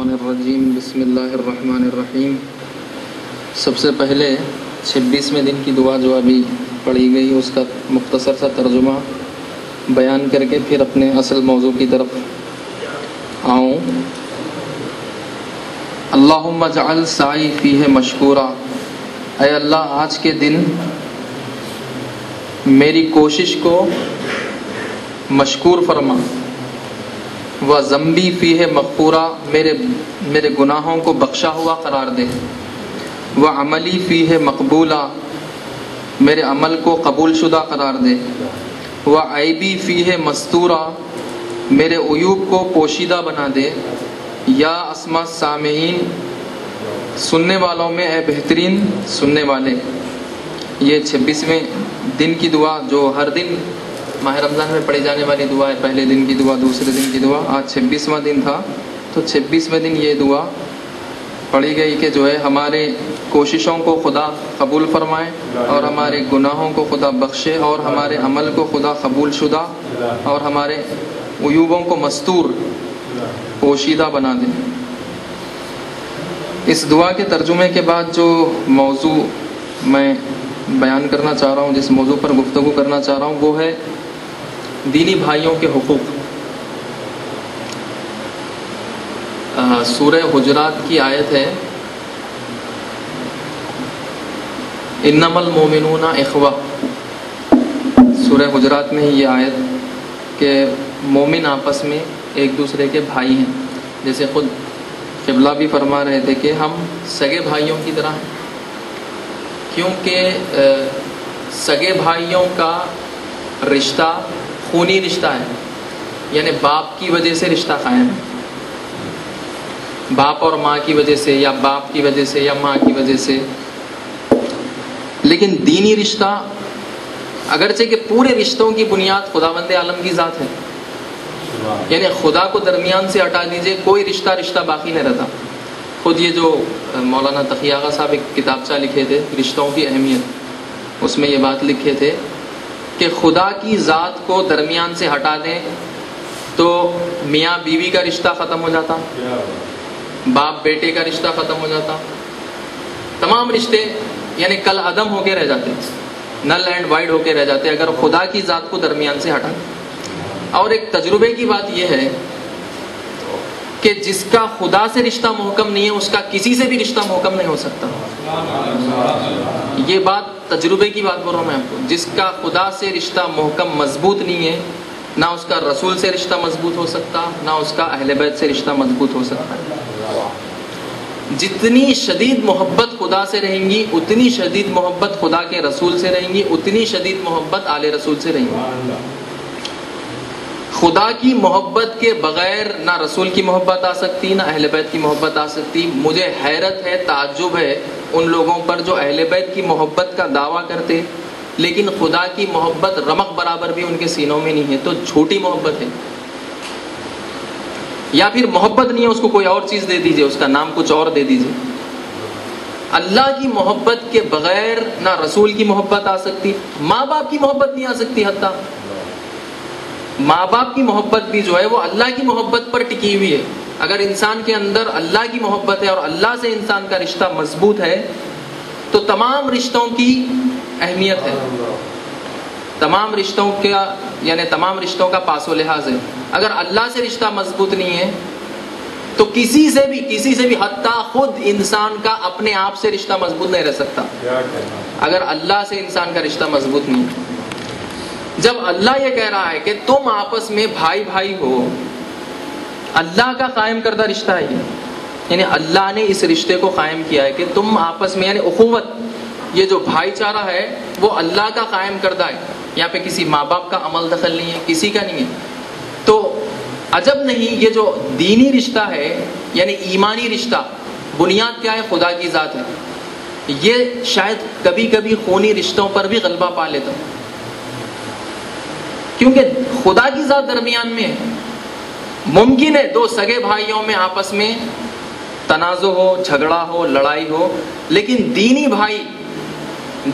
الشیطان الرجیم بسم اللہ الرحمن الرحیم۔ سب سے پہلے 26ویں دن کی دعا جو ابھی پڑھی گئی اس کا مختصر سا ترجمہ بیان کر کے پھر اپنے اصل موضوع کی طرف آؤں۔ اللہم اجعل سعی فیہ مشکورا، اے اللہ آج کے دن میری کوشش کو مشکور فرما، وذنبی فیہ مغفورا، میرے گناہوں کو بخشا ہوا قرار دے، وعملی فیہ مقبولا، میرے عمل کو قبول شدہ قرار دے، وعیبی فیہ مستورا، میرے عیوب کو پوشیدہ بنا دے، یا اسمع سامعین، سننے والوں میں اے بہترین سننے والے۔ یہ 26ویں دن کی دعا جو ہر دن ماہ رمضان میں پڑھی جانے والی دعا ہے، پہلے دن کی دعا، دوسرے دن کی دعا، آج 26واں دن تھا تو 26ویں دن یہ دعا پڑھی گئی کہ جو ہے ہمارے کوششوں کو خدا قبول فرمائے اور ہمارے گناہوں کو خدا بخشے اور ہمارے عمل کو خدا قبول شدہ اور ہمارے عیوبوں کو مستور پوشیدہ بنا دے۔ اس دعا کے ترجمے کے بعد جو موضوع میں بیان کرنا چاہ رہا ہوں، جس موضوع پر گفتگو کرنا چاہ رہا ہوں وہ ہے دینی بھائیوں کے حقوق۔ سورہ حجرات کی آیت ہے انما المؤمنون اخوہ، سورہ حجرات میں ہی یہ آیت کہ مومن آپس میں ایک دوسرے کے بھائی ہیں، جیسے خود قبلہ بھی فرما رہے تھے کہ ہم سگے بھائیوں کی طرح ہیں، کیونکہ سگے بھائیوں کا رشتہ خونی رشتہ ہے، یعنی باپ کی وجہ سے رشتہ قائم ہے، باپ اور ماں کی وجہ سے یا باپ کی وجہ سے یا ماں کی وجہ سے۔ لیکن دینی رشتہ اگرچہ کہ پورے رشتوں کی بنیاد خداوند عالم کی ذات ہے، یعنی خدا کو درمیان سے ہٹا دیجئے کوئی رشتہ باقی نہیں رہتا۔ خود یہ جو مولانا تقی آغا صاحب ایک کتابچہ لکھے تھے رشتوں کی اہمیت، اس میں یہ بات لکھے تھے کہ خدا کی ذات کو درمیان سے ہٹا دیں تو میاں بیوی کا رشتہ ختم ہو جاتا، باپ بیٹے کا رشتہ ختم ہو جاتا، تمام رشتے یعنی کل عدم ہو کے رہ جاتے، نل اینڈ وائڈ ہو کے رہ جاتے اگر خدا کی ذات کو درمیان سے ہٹا دیں۔ اور ایک تجربے کی بات یہ ہے کہ جس کا خدا سے رشتہ محکم نہیں ہے اس کا کسی سے بھی رشتہ محکم نہیں ہو سکتا۔ یہ بات تجربے کی بات بول رہا ہوں میں آپ کو، جس کا خدا سے رشتہ محکم مضبوط نہیں ہے، نہ اس کا رسول سے رشتہ مضبوط ہو سکتا، نہ اس کا اہل بیت سے رشتہ مضبوط ہو سکتا ہے۔ جتنی شدید محبت خدا سے رہیں گی اتنی شدید محبت خدا کے رسول سے رہیں گی، اتنی شدید محبت آل رسول سے رہیں گی۔ خدا کی محبت کے بغیر نہ رسول کی محبت آ سکتی، نہ اہل بیت کی محبت آ سکتی۔ مجھے حیرت ہے، تعجب ہے ان لوگوں پر جو اہل بیت کی محبت کا دعویٰ کرتے لیکن خدا کی محبت رمق برابر بھی ان کے سینوں میں نہیں ہے، تو جھوٹی محبت ہے، یا پھر محبت نہیں ہے، اس کو کوئی اور چیز دے دیجئے، اس کا نام کچھ اور دے دیجئے۔ اللہ کی محبت کے بغیر نہ رسول کی محبت آ سکتی، ماں باپ کی محبت نہیں آ سکتی، حتیٰ ماں باپ کی محبت بھی جو ہے وہ اللہ کی محبت پر ٹکی ہوئی ہے۔ اگر انسان کے اندر اللہ کی محبت ہے اور اللہ سے انسان کا رشتہ مضبوط ہے تو تمام رشتوں کی اہمیت ہے، تمام رشتوں کا یعنی تمام رشتوں کا پاس و لحاظ ہے۔ اگر اللہ سے رشتہ مضبوط نہیں ہے تو کسی سے بھی حتیٰ خود انسان کا اپنے آپ سے رشتہ مضبوط نہیں رہ سکتا اگر اللہ سے انسان کا رشتہ مضبوط نہیں ہے۔ جب اللہ یہ کہہ رہا ہے کہ تم آپس میں بھائی بھائی ہو، اللہ کا قائم کردہ رشتہ ہے یہ، یعنی اللہ نے اس رشتے کو قائم کیا ہے کہ تم آپس میں، یعنی اخوت، یہ جو بھائی چارہ ہے وہ اللہ کا قائم کردہ ہے، یہاں پہ کسی ماں باپ کا عمل دخل نہیں ہے، کسی کا نہیں ہے۔ تو عجب نہیں، یہ جو دینی رشتہ ہے یعنی ایمانی رشتہ، بنیاد کیا ہے؟ خدا کی ذات ہے۔ یہ شاید کبھی کبھی خونی رشتوں پر بھی غلبہ پا لیتا، کیونکہ خدا کی ذات درمیان میں ہے۔ ممکن ہے دو سگے بھائیوں میں آپس میں تنازع ہو، جھگڑا ہو، لڑائی ہو، لیکن دینی بھائی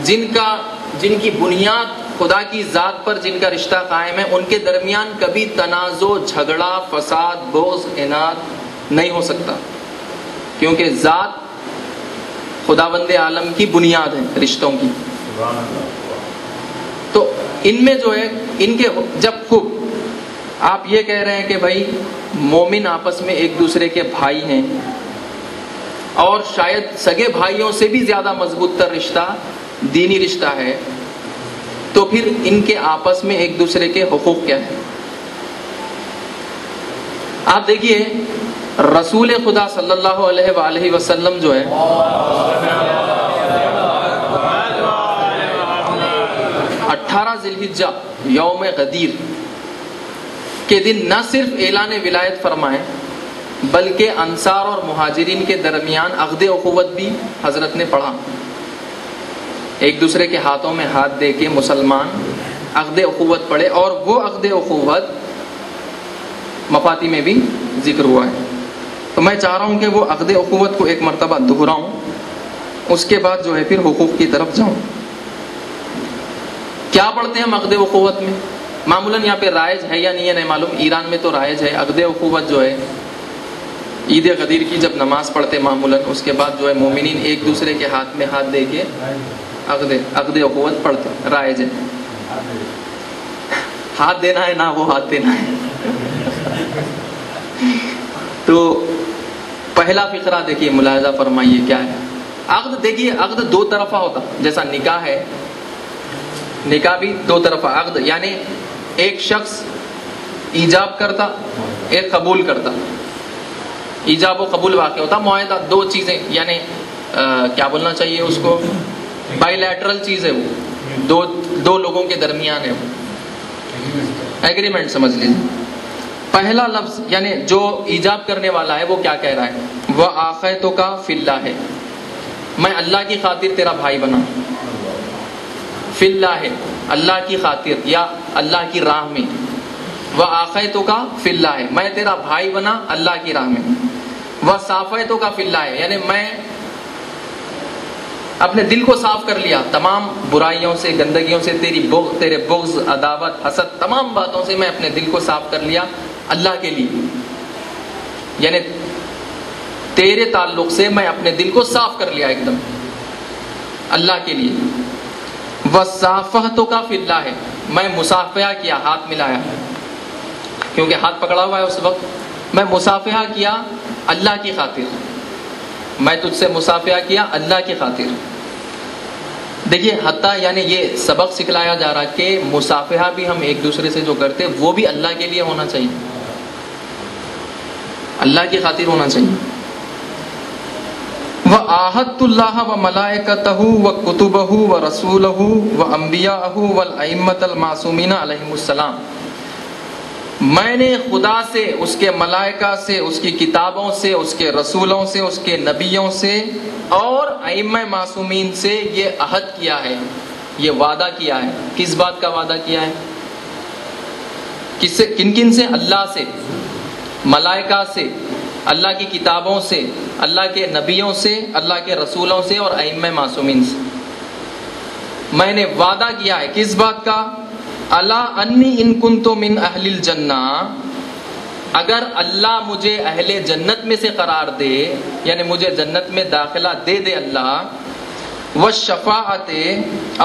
جن کی بنیاد خدا کی ذات پر جن کا رشتہ قائم ہے، ان کے درمیان کبھی تنازع، جھگڑا، فساد، بغض، اناد نہیں ہو سکتا۔ کیونکہ ذات خداوند عالم کی بنیاد ہے رشتوں کی. تو ان میں جو ہے ان کے جب خوب آپ یہ کہہ رہے ہیں کہ بھائی مومن آپس میں ایک دوسرے کے بھائی ہیں اور شاید سگے بھائیوں سے بھی زیادہ مضبوط تر رشتہ دینی رشتہ ہے، تو پھر ان کے آپس میں ایک دوسرے کے حقوق کیا ہے؟ آپ دیکھیے رسول خدا صلی اللہ علیہ وآلہ وسلم جو ہے 18 ذی الحجہ یوم غدیر کے دن نہ صرف اعلان ولایت فرمائے بلکہ انصار اور مہاجرین کے درمیان عقد اخوت بھی حضرت نے پڑھا. ایک دوسرے کے ہاتھوں میں ہاتھ دے کے مسلمان عقد اخوت پڑھے، اور وہ عقد اخوت مفاتی میں بھی ذکر ہوا ہے. تو میں چاہ رہا ہوں کہ وہ عقد اخوت کو ایک مرتبہ دہراؤں، اس کے بعد جو ہے پھر حقوق کی طرف جاؤں. کیا پڑھتے ہیں ہم عقد اخوت میں؟ معمولاً یہاں پہ رائج ہے یا نہیں ہے نہیں معلوم، ایران میں تو رائج ہے. عقد اخوت جو ہے عید غدیر کی جب نماز پڑھتے معمولاً، اس کے بعد جو ہے مومنین ایک دوسرے کے ہاتھ میں ہاتھ دے کے عقد اخوت پڑھتے، رائج ہے. ہاتھ دینا ہے نہ وہ ہاتھ دینا ہے. تو پہلا فقرہ دیکھیے، ملاحظہ فرمائیے کیا ہے عقد. دیکھیے عقد دو طرفہ ہوتا، جیسا نکاح ہے، نکاح بھی دو طرفہ عقد، یعنی ایک شخص ایجاب کرتا، ایک قبول کرتا. ایجاب و قبول واقع ہوتا، معاہدہ دو چیزیں، یعنی کیا بولنا چاہیے اس کو، بائی لیٹرل چیز ہے، وہ دو لوگوں کے درمیان ہے، وہ ایگریمنٹ سمجھ لیجیے. پہلا لفظ یعنی جو ایجاب کرنے والا ہے وہ کیا کہہ رہا ہے؟ وہ آخیتک فی اللہ ہے، میں اللہ کی خاطر تیرا بھائی بنا. فی اللہ ہے اللہ کی خاطر یا اللہ کی راہ میں. وہ آخیتک فی اللہ ہے، میں تیرا بھائی بنا اللہ کی راہ میں. وہ صافیتک فی اللہ ہے، یعنی میں اپنے دل کو صاف کر لیا تمام برائیوں سے، گندگیوں سے، تیرے بغض، عداوت، حسد، تمام باتوں سے میں اپنے دل کو صاف کر لیا اللہ کے لیے. یعنی تیرے تعلق سے میں اپنے دل کو صاف کر لیا ایک دم اللہ کے لیے. وصافحتک فی اللہ ہے، میں مصافحہ کیا، ہاتھ ملایا، کیونکہ ہاتھ پکڑا ہوا ہے اس وقت. میں مصافحہ کیا اللہ کی خاطر، میں تجھ سے مصافحہ کیا اللہ کی خاطر. دیکھیے حتیٰ یعنی یہ سبق سکھلایا جا رہا کہ مصافحہ بھی ہم ایک دوسرے سے جو کرتے وہ بھی اللہ کے لیے ہونا چاہیے، اللہ کی خاطر ہونا چاہیے. وَآحَدْتُ اللَّهَ وَمَلَائِكَتَهُ وَكُتُبَهُ وَرَسُولَهُ وَأَنْبِيَاءَهُ وَالْأَئِمَّةَ الْمَعْصُومِينَ عَلَيْهِمُ السَّلَامُ، میں نے خدا سے، اس کے ملائکہ سے، اس کی کتابوں سے، اس کے رسولوں سے، اس کے نبیوں سے اور ائمہ معصومین سے یہ عہد کیا ہے، یہ وعدہ کیا ہے. کس بات کا وعدہ کیا ہے؟ کس سے؟ کن کن سے؟ اللہ سے، ملائکہ سے، اللہ کی کتابوں سے، اللہ کے نبیوں سے، اللہ کے رسولوں سے اور ائمہ معصومین سے. میں نے وعدہ کیا ہے کس بات کا؟ الا انی ان کنت من اہل الجنہ، اگر اللہ مجھے اہل جنت میں سے قرار دے، یعنی مجھے جنت میں داخلہ دے دے اللہ، والشفاعت،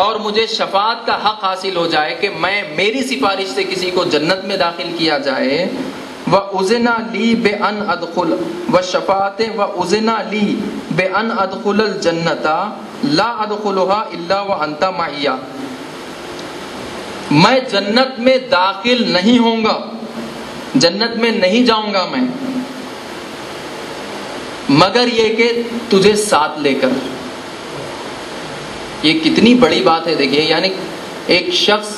اور مجھے شفاعت کا حق حاصل ہو جائے کہ میں میری سفارش سے کسی کو جنت میں داخل کیا جائے، وَأُذِنَ لِي بِأَنْ أَدْخُلَ وَالشَّفَاعَةِ وَأُذِنَ لِي بِأَنْ أَدْخُلَ الْجَنَّةَ لَا أَدْخُلُهَا إِلَّا وَأَنْتَ مَعِيَ، میں جنت میں داخل نہیں ہوں گا، جنت میں نہیں جاؤں گا میں مگر یہ کہ تجھے ساتھ لے کر. یہ کتنی بڑی بات ہے دیکھیے، یعنی ایک شخص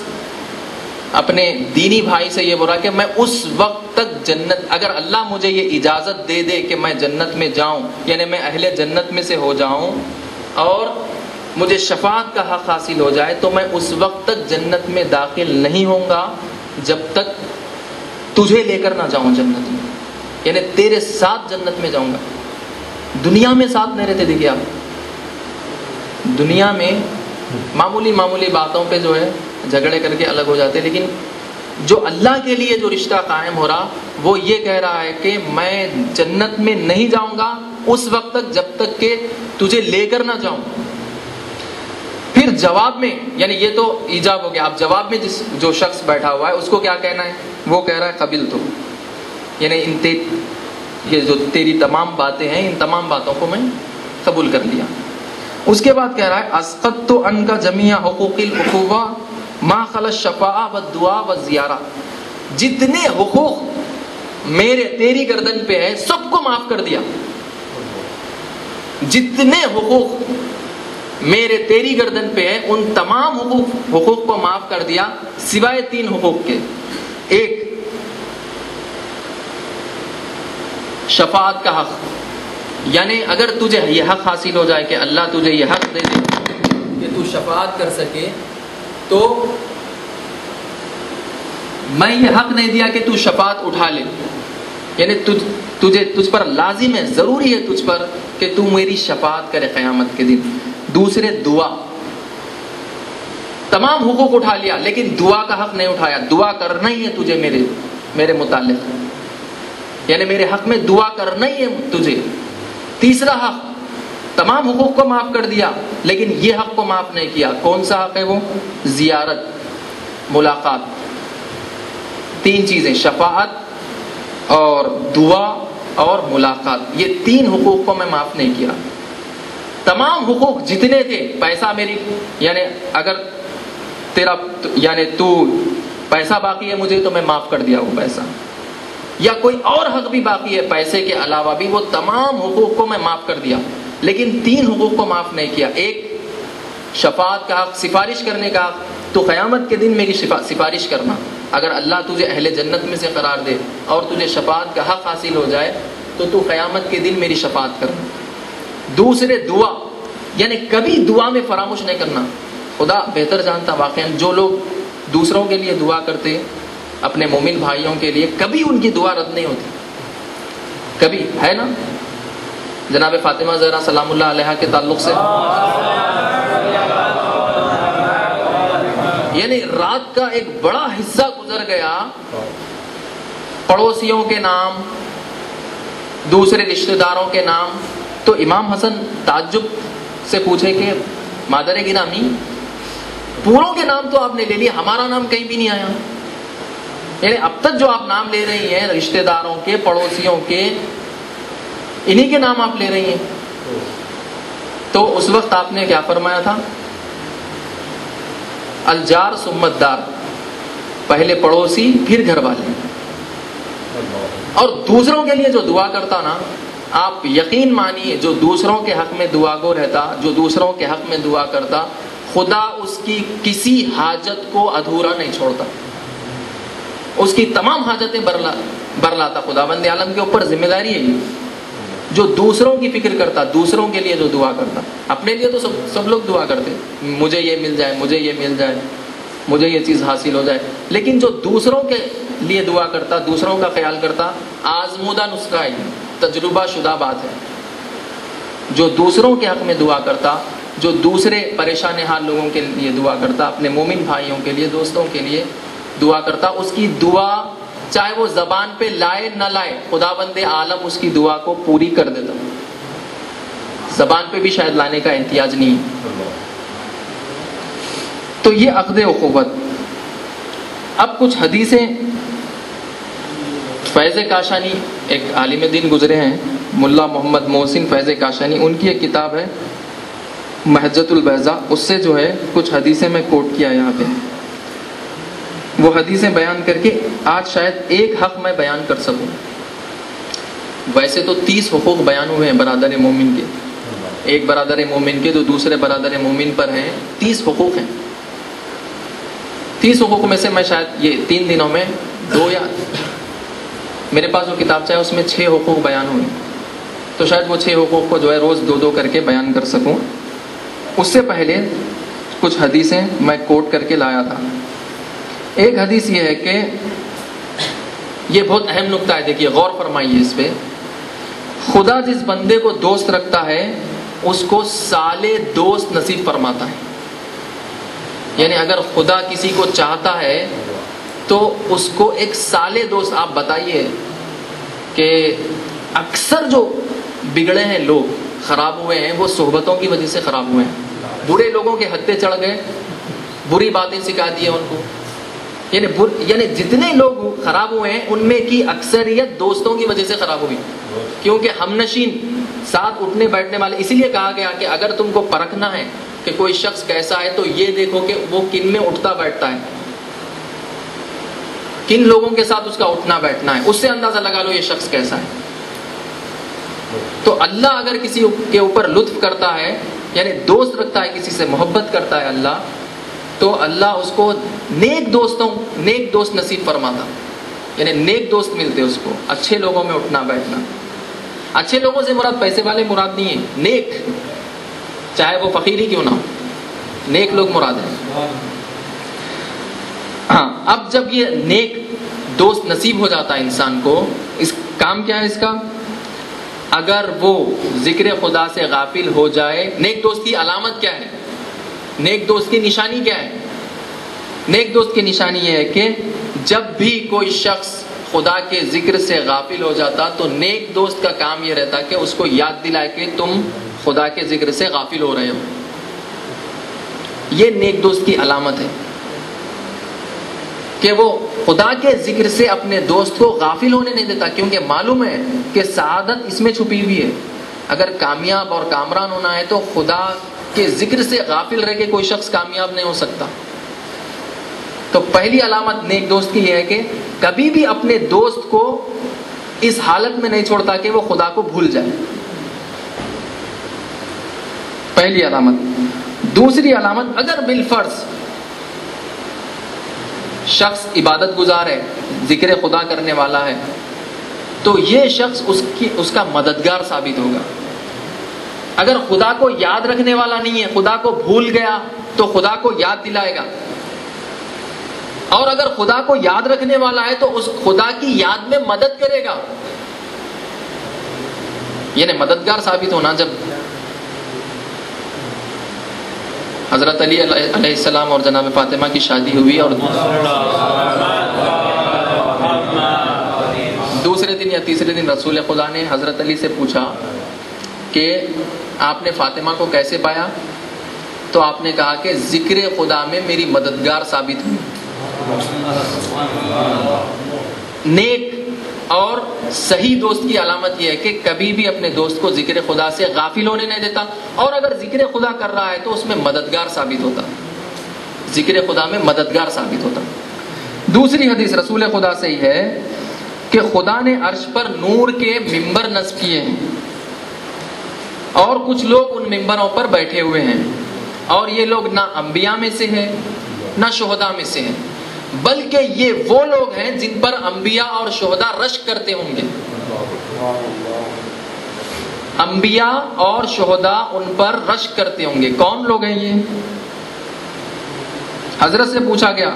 اپنے دینی بھائی سے یہ بول رہا کہ میں اس وقت تک جنت، اگر اللہ مجھے یہ اجازت دے دے کہ میں جنت میں جاؤں، یعنی میں اہل جنت میں سے ہو جاؤں اور مجھے شفاعت کا حق حاصل ہو جائے، تو میں اس وقت تک جنت میں داخل نہیں ہوں گا جب تک تجھے لے کر نہ جاؤں جنت میں، یعنی تیرے ساتھ جنت میں جاؤں گا. دنیا میں ساتھ نہیں رہتے. دیکھیے آپ دنیا میں معمولی باتوں پہ جو ہے جھگڑے کر کے الگ ہو جاتے، لیکن جو اللہ کے لیے جو رشتہ قائم ہو رہا وہ یہ کہہ رہا ہے کہ میں جنت میں نہیں جاؤں گا اس وقت تک جب تک کہ تجھے لے کر نہ جاؤں. پھر جواب میں، یعنی یہ تو ایجاب ہو گیا، اب جواب میں جو شخص بیٹھا ہوا ہے اس کو کیا کہنا ہے؟ وہ کہہ رہا ہے قبل تو، یعنی یہ جو تیری تمام باتیں ہیں ان تمام باتوں کو میں قبول کر لیا. اس کے بعد کہہ رہا ہے اسقطت عنک جمیع حقوق الاخوہ ما خلا الشفاعہ والدعاء والزیارہ، جتنے حقوق میرے تیری گردن پہ ہے سب کو معاف کر دیا. جتنے حقوق میرے تیری گردن پہ ہے ان تمام حقوق کو معاف کر دیا سوائے 3 حقوق کے. ایک، شفاعت کا حق، یعنی اگر تجھے یہ حق حاصل ہو جائے کہ اللہ تجھے یہ حق دے دے کہ تو شفاعت کر سکے، تو میں یہ حق نہیں دیا کہ تو شفاعت اٹھا لے، یعنی تجھ پر لازم ہے، ضروری ہے تجھ پر کہ تو میری شفاعت کرے قیامت کے دن. دوسرے، دعا، تمام حقوق اٹھا لیا لیکن دعا کا حق نہیں اٹھایا. دعا کرنا ہی ہے تجھے میرے متعلق، یعنی میرے حق میں دعا کرنا ہی ہے تجھے. تیسرا حق، تمام حقوق کو معاف کر دیا لیکن یہ حق کو معاف نہیں کیا. کون سا حق ہے وہ؟ زیارت، ملاقات. 3 چیزیں، شفاعت اور دعا اور ملاقات، یہ 3 حقوق کو میں معاف نہیں کیا. تمام حقوق جتنے تھے، پیسہ میری، یعنی اگر تیرا یعنی تو پیسہ باقی ہے مجھے تو میں معاف کر دیا وہ پیسہ، یا کوئی اور حق بھی باقی ہے پیسے کے علاوہ بھی، وہ تمام حقوق کو میں معاف کر دیا لیکن 3 حقوق کو معاف نہیں کیا. ایک، شفاعت کا حق، سفارش کرنے کا حق. تو قیامت کے دن میری سفارش کرنا، اگر اللہ تجھے اہل جنت میں سے قرار دے اور تجھے شفاعت کا حق حاصل ہو جائے تو قیامت کے دن میری شفاعت کرنا. دوسرے، دعا، یعنی کبھی دعا میں فراموش نہیں کرنا. خدا بہتر جانتا واقعا جو لوگ دوسروں کے لیے دعا کرتے، اپنے مومن بھائیوں کے لیے، کبھی ان کی دعا رد نہیں ہوتی. کبھی، ہے نا؟ جناب فاطمہ زہرا سلام اللہ علیہا کے تعلق سے یعنی رات کا ایک بڑا حصہ گزر گیا، پڑوسیوں کے نام، دوسرے رشتہ داروں کے نام. تو امام حسن تعجب سے پوچھے کہ مادر گرامی، پوروں کے نام تو آپ نے لے لیا، ہمارا نام کہیں بھی نہیں آیا. یعنی اب تک جو آپ نام لے رہی ہیں رشتہ داروں کے، پڑوسیوں کے، انہی کے نام آپ لے رہی ہیں. تو اس وقت آپ نے کیا فرمایا تھا؟ الجار ثم الدار، پہلے پڑوسی پھر گھر والے. اور دوسروں کے لیے جو دعا کرتا نا، آپ یقین مانیے جو دوسروں کے حق میں دعا گو رہتا، جو دوسروں کے حق میں دعا کرتا، خدا اس کی کسی حاجت کو ادھورا نہیں چھوڑتا، اس کی تمام حاجتیں برلاتا. خدا بند عالم کے اوپر ذمہ داری ہے یہ، جو دوسروں کی فکر کرتا، دوسروں کے لیے جو دعا کرتا. اپنے لیے تو سب لوگ دعا کرتے، مجھے یہ مل جائے، مجھے یہ مل جائے، مجھے یہ چیز حاصل ہو جائے. لیکن جو دوسروں کے لیے دعا کرتا، دوسروں کا خیال کرتا، آزمودہ نسخہ ہے، تجربہ شدہ بات ہے. جو دوسروں کے حق میں دعا کرتا، جو دوسرے پریشان حال لوگوں کے لیے دعا کرتا، اپنے مومن بھائیوں کے لیے، دوستوں کے لیے دعا کرتا، اس کی دعا چاہے وہ زبان پہ لائے نہ لائے، خدا بند عالم اس کی دعا کو پوری کر دیتا. زبان پہ بھی شاید لانے کا احتیاج نہیں. تو یہ عقد اخوت. اب کچھ حدیثیں فیض کاشانی، ایک عالم دین گزرے ہیں ملا محمد محسن فیض کاشانی، ان کی ایک کتاب ہے محجت البیضاء، اس سے جو ہے کچھ حدیثیں میں کوٹ کیا یہاں پہ. وہ حدیثیں بیان کر کے آج شاید ایک حق میں بیان کر سکوں. ویسے تو 30 حقوق بیان ہوئے ہیں برادر مومن کے، ایک برادر مومن کے جو دوسرے برادر مومن پر ہیں، 30 حقوق ہیں. 30 حقوق میں سے میں شاید یہ 3 دنوں میں 2 یا میرے پاس جو کتاب چاہے اس میں 6 حقوق بیان ہوئے، تو شاید وہ 6 حقوق کو جو ہے روز 2 کر کے بیان کر سکوں. اس سے پہلے کچھ حدیثیں میں کوٹ کر کے لایا تھا. ایک حدیث یہ ہے کہ یہ بہت اہم نقطہ ہے، دیکھیے غور فرمائیے اس پہ. خدا جس بندے کو دوست رکھتا ہے اس کو سالے دوست نصیب فرماتا ہے. یعنی اگر خدا کسی کو چاہتا ہے تو اس کو ایک صالح دوست. آپ بتائیے کہ اکثر جو بگڑے ہیں لوگ، خراب ہوئے ہیں، وہ صحبتوں کی وجہ سے خراب ہوئے ہیں. برے لوگوں کے ہتھے چڑھ گئے، بری باتیں سکھا دی ان کو. یعنی جتنے لوگ خراب ہوئے ہیں ان میں کی اکثریت دوستوں کی وجہ سے خراب ہوئی. کیونکہ ہم نشین، ساتھ اٹھنے بیٹھنے والے. اسی لیے کہا گیا کہ اگر تم کو پرکھنا ہے کہ کوئی شخص کیسا ہے تو یہ دیکھو کہ وہ کن میں اٹھتا بیٹھتا ہے، کن لوگوں کے ساتھ اس کا اٹھنا بیٹھنا ہے، اس سے اندازہ لگا لو یہ شخص کیسا ہے. تو اللہ اگر کسی کے اوپر لطف کرتا ہے، یعنی دوست رکھتا ہے، کسی سے محبت کرتا ہے اللہ، تو اللہ اس کو نیک دوست نصیب فرماتا. یعنی نیک دوست ملتے اس کو، اچھے لوگوں میں اٹھنا بیٹھنا. اچھے لوگوں سے مراد پیسے والے مراد نہیں ہے، نیک، چاہے وہ فقیر ہی کیوں نہ ہو، نیک لوگ مراد ہیں. ہاں، اب جب یہ نیک دوست نصیب ہو جاتا ہے انسان کو، اس کام کیا ہے اس کا؟ اگر وہ ذکر خدا سے غافل ہو جائے. نیک دوست کی علامت کیا ہے؟ نیک دوست کی نشانی کیا ہے؟ نیک دوست کی نشانی یہ ہے کہ جب بھی کوئی شخص خدا کے ذکر سے غافل ہو جاتا تو نیک دوست کا کام یہ رہتا کہ اس کو یاد دلائے کہ تم خدا کے ذکر سے غافل ہو رہے ہو. یہ نیک دوست کی علامت ہے کہ وہ خدا کے ذکر سے اپنے دوست کو غافل ہونے نہیں دیتا، کیونکہ معلوم ہے کہ سعادت اس میں چھپی ہوئی ہے. اگر کامیاب اور کامران ہونا ہے تو خدا کے ذکر سے غافل رہ کے کوئی شخص کامیاب نہیں ہو سکتا. تو پہلی علامت نیک دوست کی یہ ہے کہ کبھی بھی اپنے دوست کو اس حالت میں نہیں چھوڑتا کہ وہ خدا کو بھول جائے. پہلی علامت. دوسری علامت، اگر بالفرض شخص عبادت گزار ہے، ذکر خدا کرنے والا ہے، تو یہ شخص اس کا مددگار ثابت ہوگا. اگر خدا کو یاد رکھنے والا نہیں ہے، خدا کو بھول گیا، تو خدا کو یاد دلائے گا. اور اگر خدا کو یاد رکھنے والا ہے تو اس خدا کی یاد میں مدد کرے گا. یعنی مددگار ثابت ہونا. جب حضرت علی علیہ السلام اور جناب فاطمہ کی شادی ہوئی اور دوسرے دن یا تیسرے دن رسول خدا نے حضرت علی سے پوچھا کہ آپ نے فاطمہ کو کیسے پایا؟ تو آپ نے کہا کہ ذکر خدا میں میری مددگار ثابت ہوئی. نیک اور صحیح دوست کی علامت یہ ہے کہ کبھی بھی اپنے دوست کو ذکر خدا سے غافل ہونے نہیں دیتا، اور اگر ذکر خدا کر رہا ہے تو اس میں مددگار ثابت ہوتا. ذکر خدا میں مددگار ثابت ہوتا. دوسری حدیث رسول خدا سے ہی ہے کہ خدا نے عرش پر نور کے ممبر نصب کیے ہیں اور کچھ لوگ ان ممبروں پر بیٹھے ہوئے ہیں، اور یہ لوگ نہ انبیاء میں سے ہیں نہ شہداء میں سے ہیں، بلکہ یہ وہ لوگ ہیں جن پر انبیاء اور شہداء رشک کرتے ہوں گے. انبیاء اور شہداء ان پر رشک کرتے ہوں گے. کون لوگ ہیں یہ؟ حضرت سے پوچھا گیا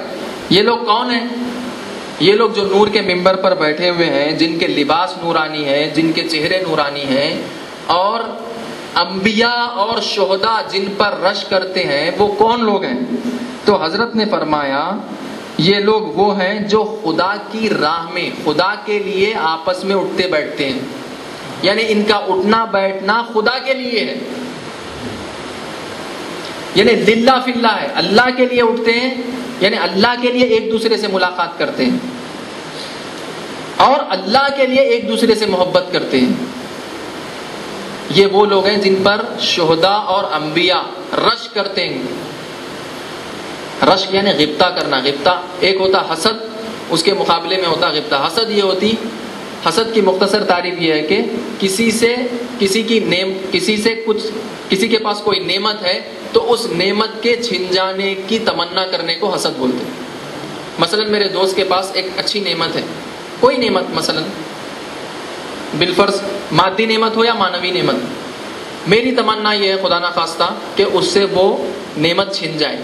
یہ لوگ کون ہیں؟ یہ لوگ جو نور کے ممبر پر بیٹھے ہوئے ہیں، جن کے لباس نورانی ہیں، جن کے چہرے نورانی ہیں، اور انبیاء اور شہداء جن پر رشک کرتے ہیں، وہ کون لوگ ہیں؟ تو حضرت نے فرمایا یہ لوگ وہ ہیں جو خدا کی راہ میں خدا کے لیے آپس میں اٹھتے بیٹھتے ہیں. یعنی ان کا اٹھنا بیٹھنا خدا کے لیے ہے، یعنی للہ فی اللہ ہے. اللہ کے لیے اٹھتے ہیں، یعنی اللہ کے لیے ایک دوسرے سے ملاقات کرتے ہیں اور اللہ کے لیے ایک دوسرے سے محبت کرتے ہیں. یہ وہ لوگ ہیں جن پر شہداء اور انبیاء رشک کرتے ہیں. رشک یعنی غبطہ کرنا. غبطہ ایک ہوتا حسد، اس کے مقابلے میں ہوتا غبطہ. حسد یہ ہوتی، حسد کی مختصر تعریف یہ ہے کہ کسی کے پاس کوئی نعمت ہے تو اس نعمت کے چھن جانے کی تمنا کرنے کو حسد بولتے ہیں. مثلا میرے دوست کے پاس ایک اچھی نعمت ہے، کوئی نعمت، مثلا بالفرض مادی نعمت ہو یا مانوی نعمت، میری تمنا یہ ہے خدا نخواستہ کہ اس سے وہ نعمت چھن جائے.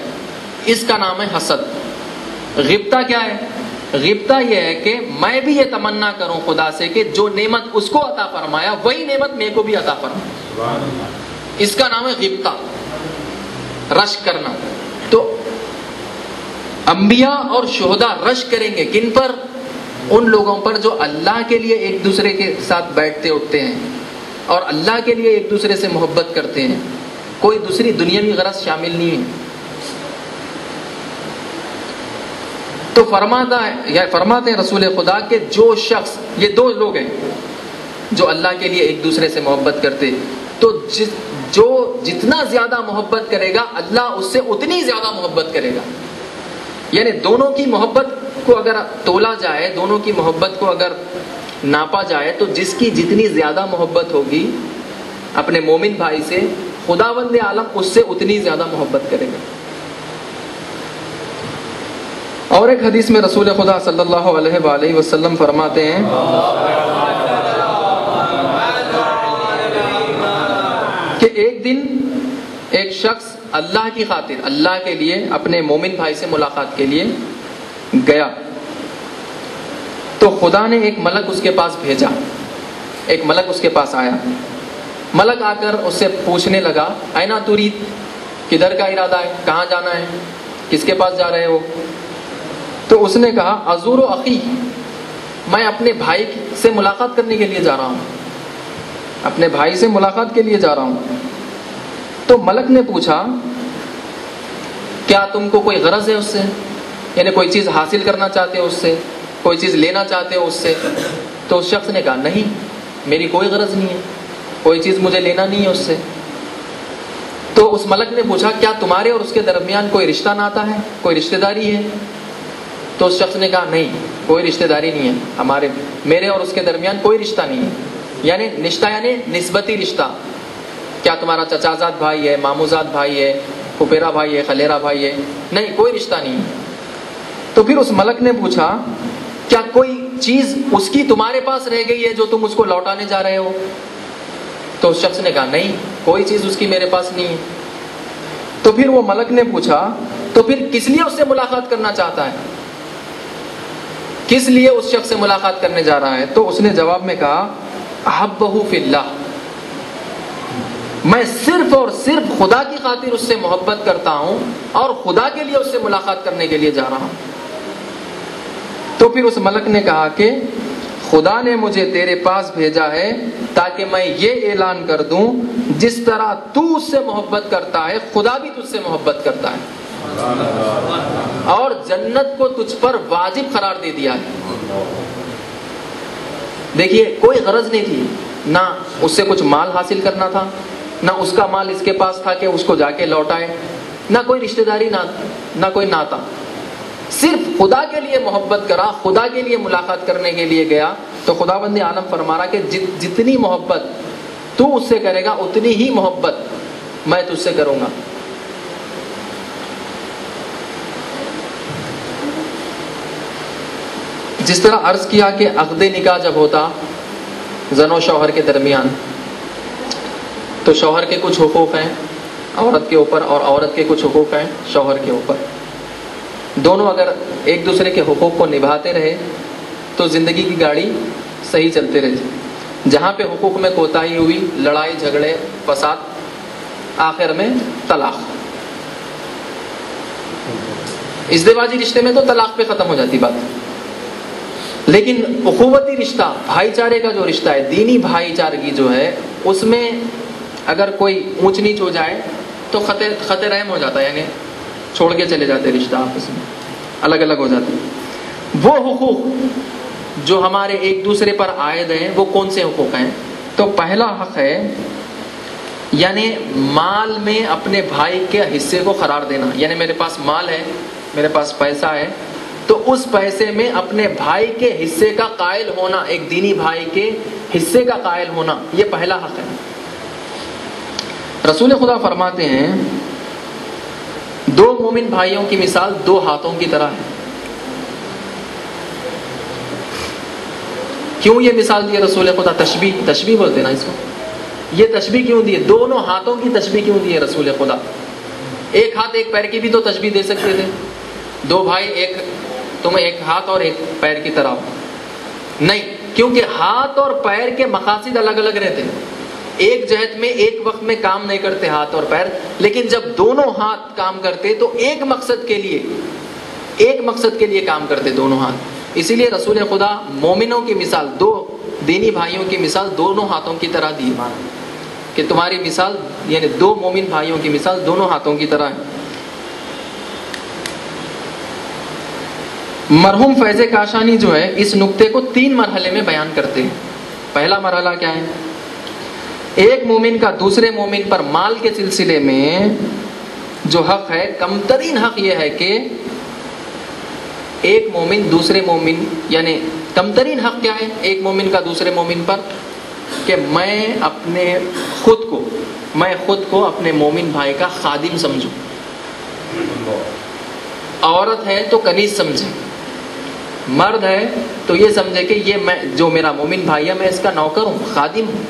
اس کا نام ہے حسد. غبطہ کیا ہے؟ غبطہ یہ ہے کہ میں بھی یہ تمنا کروں خدا سے کہ جو نعمت اس کو عطا فرمایا وہی نعمت میرے کو بھی عطا فرمائے. اس کا نام ہے غبطہ، رشک کرنا. تو انبیاء اور شہداء رش کریں گے کن پر؟ ان لوگوں پر جو اللہ کے لیے ایک دوسرے کے ساتھ بیٹھتے اٹھتے ہیں اور اللہ کے لیے ایک دوسرے سے محبت کرتے ہیں، کوئی دوسری دنیاوی غرض شامل نہیں ہے۔ تو فرماتے ہیں رسول خدا کہ جو شخص، یہ دو لوگ ہیں جو اللہ کے لیے ایک دوسرے سے محبت کرتے، تو جو جتنا زیادہ محبت کرے گا اللہ اس سے اتنی زیادہ محبت کرے گا۔ یعنی دونوں کی محبت کو اگر تولا جائے، دونوں کی محبت کو اگر ناپا جائے، تو جس کی جتنی زیادہ محبت ہوگی اپنے مومن بھائی سے، خداوند عالم اس سے اتنی زیادہ محبت کرے گا۔ اور ایک حدیث میں رسول خدا صلی اللہ علیہ وآلہ وسلم فرماتے ہیں کہ ایک دن ایک شخص اللہ کی خاطر، اللہ کے لیے اپنے مومن بھائی سے ملاقات کے لیے گیا، تو خدا نے ایک ملک اس کے پاس بھیجا، ایک ملک اس کے پاس آیا۔ ملک آ کر اس سے پوچھنے لگا، اینا ترید، کدھر کا ارادہ ہے، کہاں جانا ہے، کس کے پاس جا رہے ہو؟ تو اس نے کہا، ازور و اخی، میں اپنے بھائی سے ملاقات کرنے کے لیے جا رہا ہوں، اپنے بھائی سے ملاقات کے لیے جا رہا ہوں۔ تو ملک نے پوچھا، کیا تم کو کوئی غرض ہے اس سے، یعنی کوئی چیز حاصل کرنا چاہتے ہو اس سے، کوئی چیز لینا چاہتے ہو اس سے؟ تو اس شخص نے کہا، نہیں، میری کوئی غرض نہیں ہے، کوئی چیز مجھے لینا نہیں ہے اس سے۔ تو اس ملک نے پوچھا، کیا تمہارے اور اس کے درمیان کوئی رشتہ ناتا ہے، کوئی رشتہ داری ہے؟ تو اس شخص نے کہا، نہیں، کوئی رشتہ داری نہیں ہے، میرے اور اس کے درمیان کوئی رشتہ نہیں ہے۔ یعنی رشتہ یعنی نسبتی رشتہ، کیا تمہارا چچا زاد بھائی ہے، ماموں زاد بھائی ہے، پھپھیرا بھائی ہے، خلیرا بھائی ہے؟ نہیں، کوئی رشتہ نہیں ہے۔ تو پھر اس ملک نے پوچھا، کیا کوئی چیز اس کی تمہارے پاس رہ گئی ہے جو تم اس کو لوٹانے جا رہے ہو؟ تو اس شخص نے کہا، نہیں، کوئی چیز اس کی میرے پاس نہیں ہے۔ تو پھر وہ ملک نے پوچھا، تو پھر کس لیے اس سے ملاقات کرنا چاہتا ہے، کس لیے اس شخص سے ملاقات کرنے جا رہا ہے؟ تو اس نے جواب میں کہا، احبہ فی اللہ، میں صرف اور صرف خدا کی خاطر اس سے محبت کرتا ہوں اور خدا کے لیے اس سے ملاقات کرنے کے لیے جا رہا ہوں۔ تو پھر اس ملک نے کہا کہ خدا نے مجھے تیرے پاس بھیجا ہے تاکہ میں یہ اعلان کر دوں، جس طرح تو اس سے محبت کرتا ہے خدا بھی تجھ سے محبت کرتا ہے، اور جنت کو تجھ پر واجب قرار دے دیا ہے۔ دیکھیے، کوئی غرض نہیں تھی، نہ اس سے کچھ مال حاصل کرنا تھا، نہ اس کا مال اس کے پاس تھا کہ اس کو جا کے لوٹائے، نہ کوئی رشتہ داری، نہ کوئی ناتا، صرف خدا کے لیے محبت کرا، خدا کے لیے ملاقات کرنے کے لیے گیا۔ تو خداوند عالم فرما رہا کہ جتنی محبت تو اس سے کرے گا اتنی ہی محبت میں تجھ سے کروں گا۔ جس طرح عرض کیا کہ عقد نکاح جب ہوتا زن و شوہر کے درمیان، تو شوہر کے کچھ حقوق ہیں عورت کے اوپر اور عورت کے کچھ حقوق ہیں شوہر کے اوپر۔ دونوں اگر ایک دوسرے کے حقوق کو نبھاتے رہے تو زندگی کی گاڑی صحیح چلتے رہے۔ جہاں پہ حقوق میں کوتاہی ہوئی، لڑائی جھگڑے فساد، آخر میں طلاق۔ ازدواجی رشتے میں تو طلاق پہ ختم ہو جاتی بات، لیکن اخوتی رشتہ، بھائی چارے کا جو رشتہ ہے، دینی بھائی چارگی جو ہے، اس میں اگر کوئی اونچ نیچ ہو جائے تو خط رحم ہو جاتا ہے، یعنی چھوڑ کے چلے جاتے رشتہ، آپس میں الگ الگ ہو جاتے۔ وہ حقوق جو ہمارے ایک دوسرے پر عائد ہیں وہ کون سے حقوق ہیں؟ تو پہلا حق ہے یعنی مال میں اپنے بھائی کے حصے کو قرار دینا، یعنی میرے پاس مال ہے، میرے پاس پیسہ ہے، تو اس پیسے میں اپنے بھائی کے حصے کا قائل ہونا، ایک دینی بھائی کے حصے کا قائل ہونا، یہ پہلا حق ہے۔ رسول خدا فرماتے ہیں، دو مومن بھائیوں کی مثال دو ہاتھوں کی طرح ہے۔ کیوں یہ مثال دی رسول خدا؟ تشبیہ بولتے نا اس کو، یہ تشبیہ کیوں دی؟ دونوں ہاتھوں کی تشبیہ کیوں دی رسول خدا؟ ایک ہاتھ ایک پیر کی بھی تو تشبیہ دے سکتے تھے، دو بھائی تم ایک ہاتھ اور ایک پیر کی طرح ہو، نہیں، کیونکہ ہاتھ اور پیر کے مقاصد الگ الگ رہتے ہیں، ایک جہت میں ایک وقت میں کام نہیں کرتے ہاتھ اور پیر، لیکن جب دونوں ہاتھ کام کرتے تو ایک مقصد کے لیے ایک مقصد کے لیے کام کرتے دونوں ہاتھ. اسی لیے رسول خدا مومنوں کی مثال، دو دینی بھائیوں کی مثال دونوں ہاتھوں کی طرح دی کہ تمہاری مثال یعنی دو مومن بھائیوں کی مثال دونوں ہاتھوں کی طرح ہے. مرحوم فیض کاشانی جو ہے اس نقطے کو 3 مرحلے میں بیان کرتے ہیں. پہلا مرحلہ کیا ہے؟ ایک مومن کا دوسرے مومن پر مال کے سلسلے میں جو حق ہے، کم ترین حق یہ ہے کہ ایک مومن دوسرے مومن، یعنی کم ترین حق کیا ہے ایک مومن کا دوسرے مومن پر؟ کہ میں خود کو اپنے مومن بھائی کا خادم سمجھوں. عورت ہے تو کنیز سمجھے، مرد ہے تو یہ سمجھے کہ یہ میں جو میرا مومن بھائی ہے میں اس کا نوکر ہوں، خادم ہوں.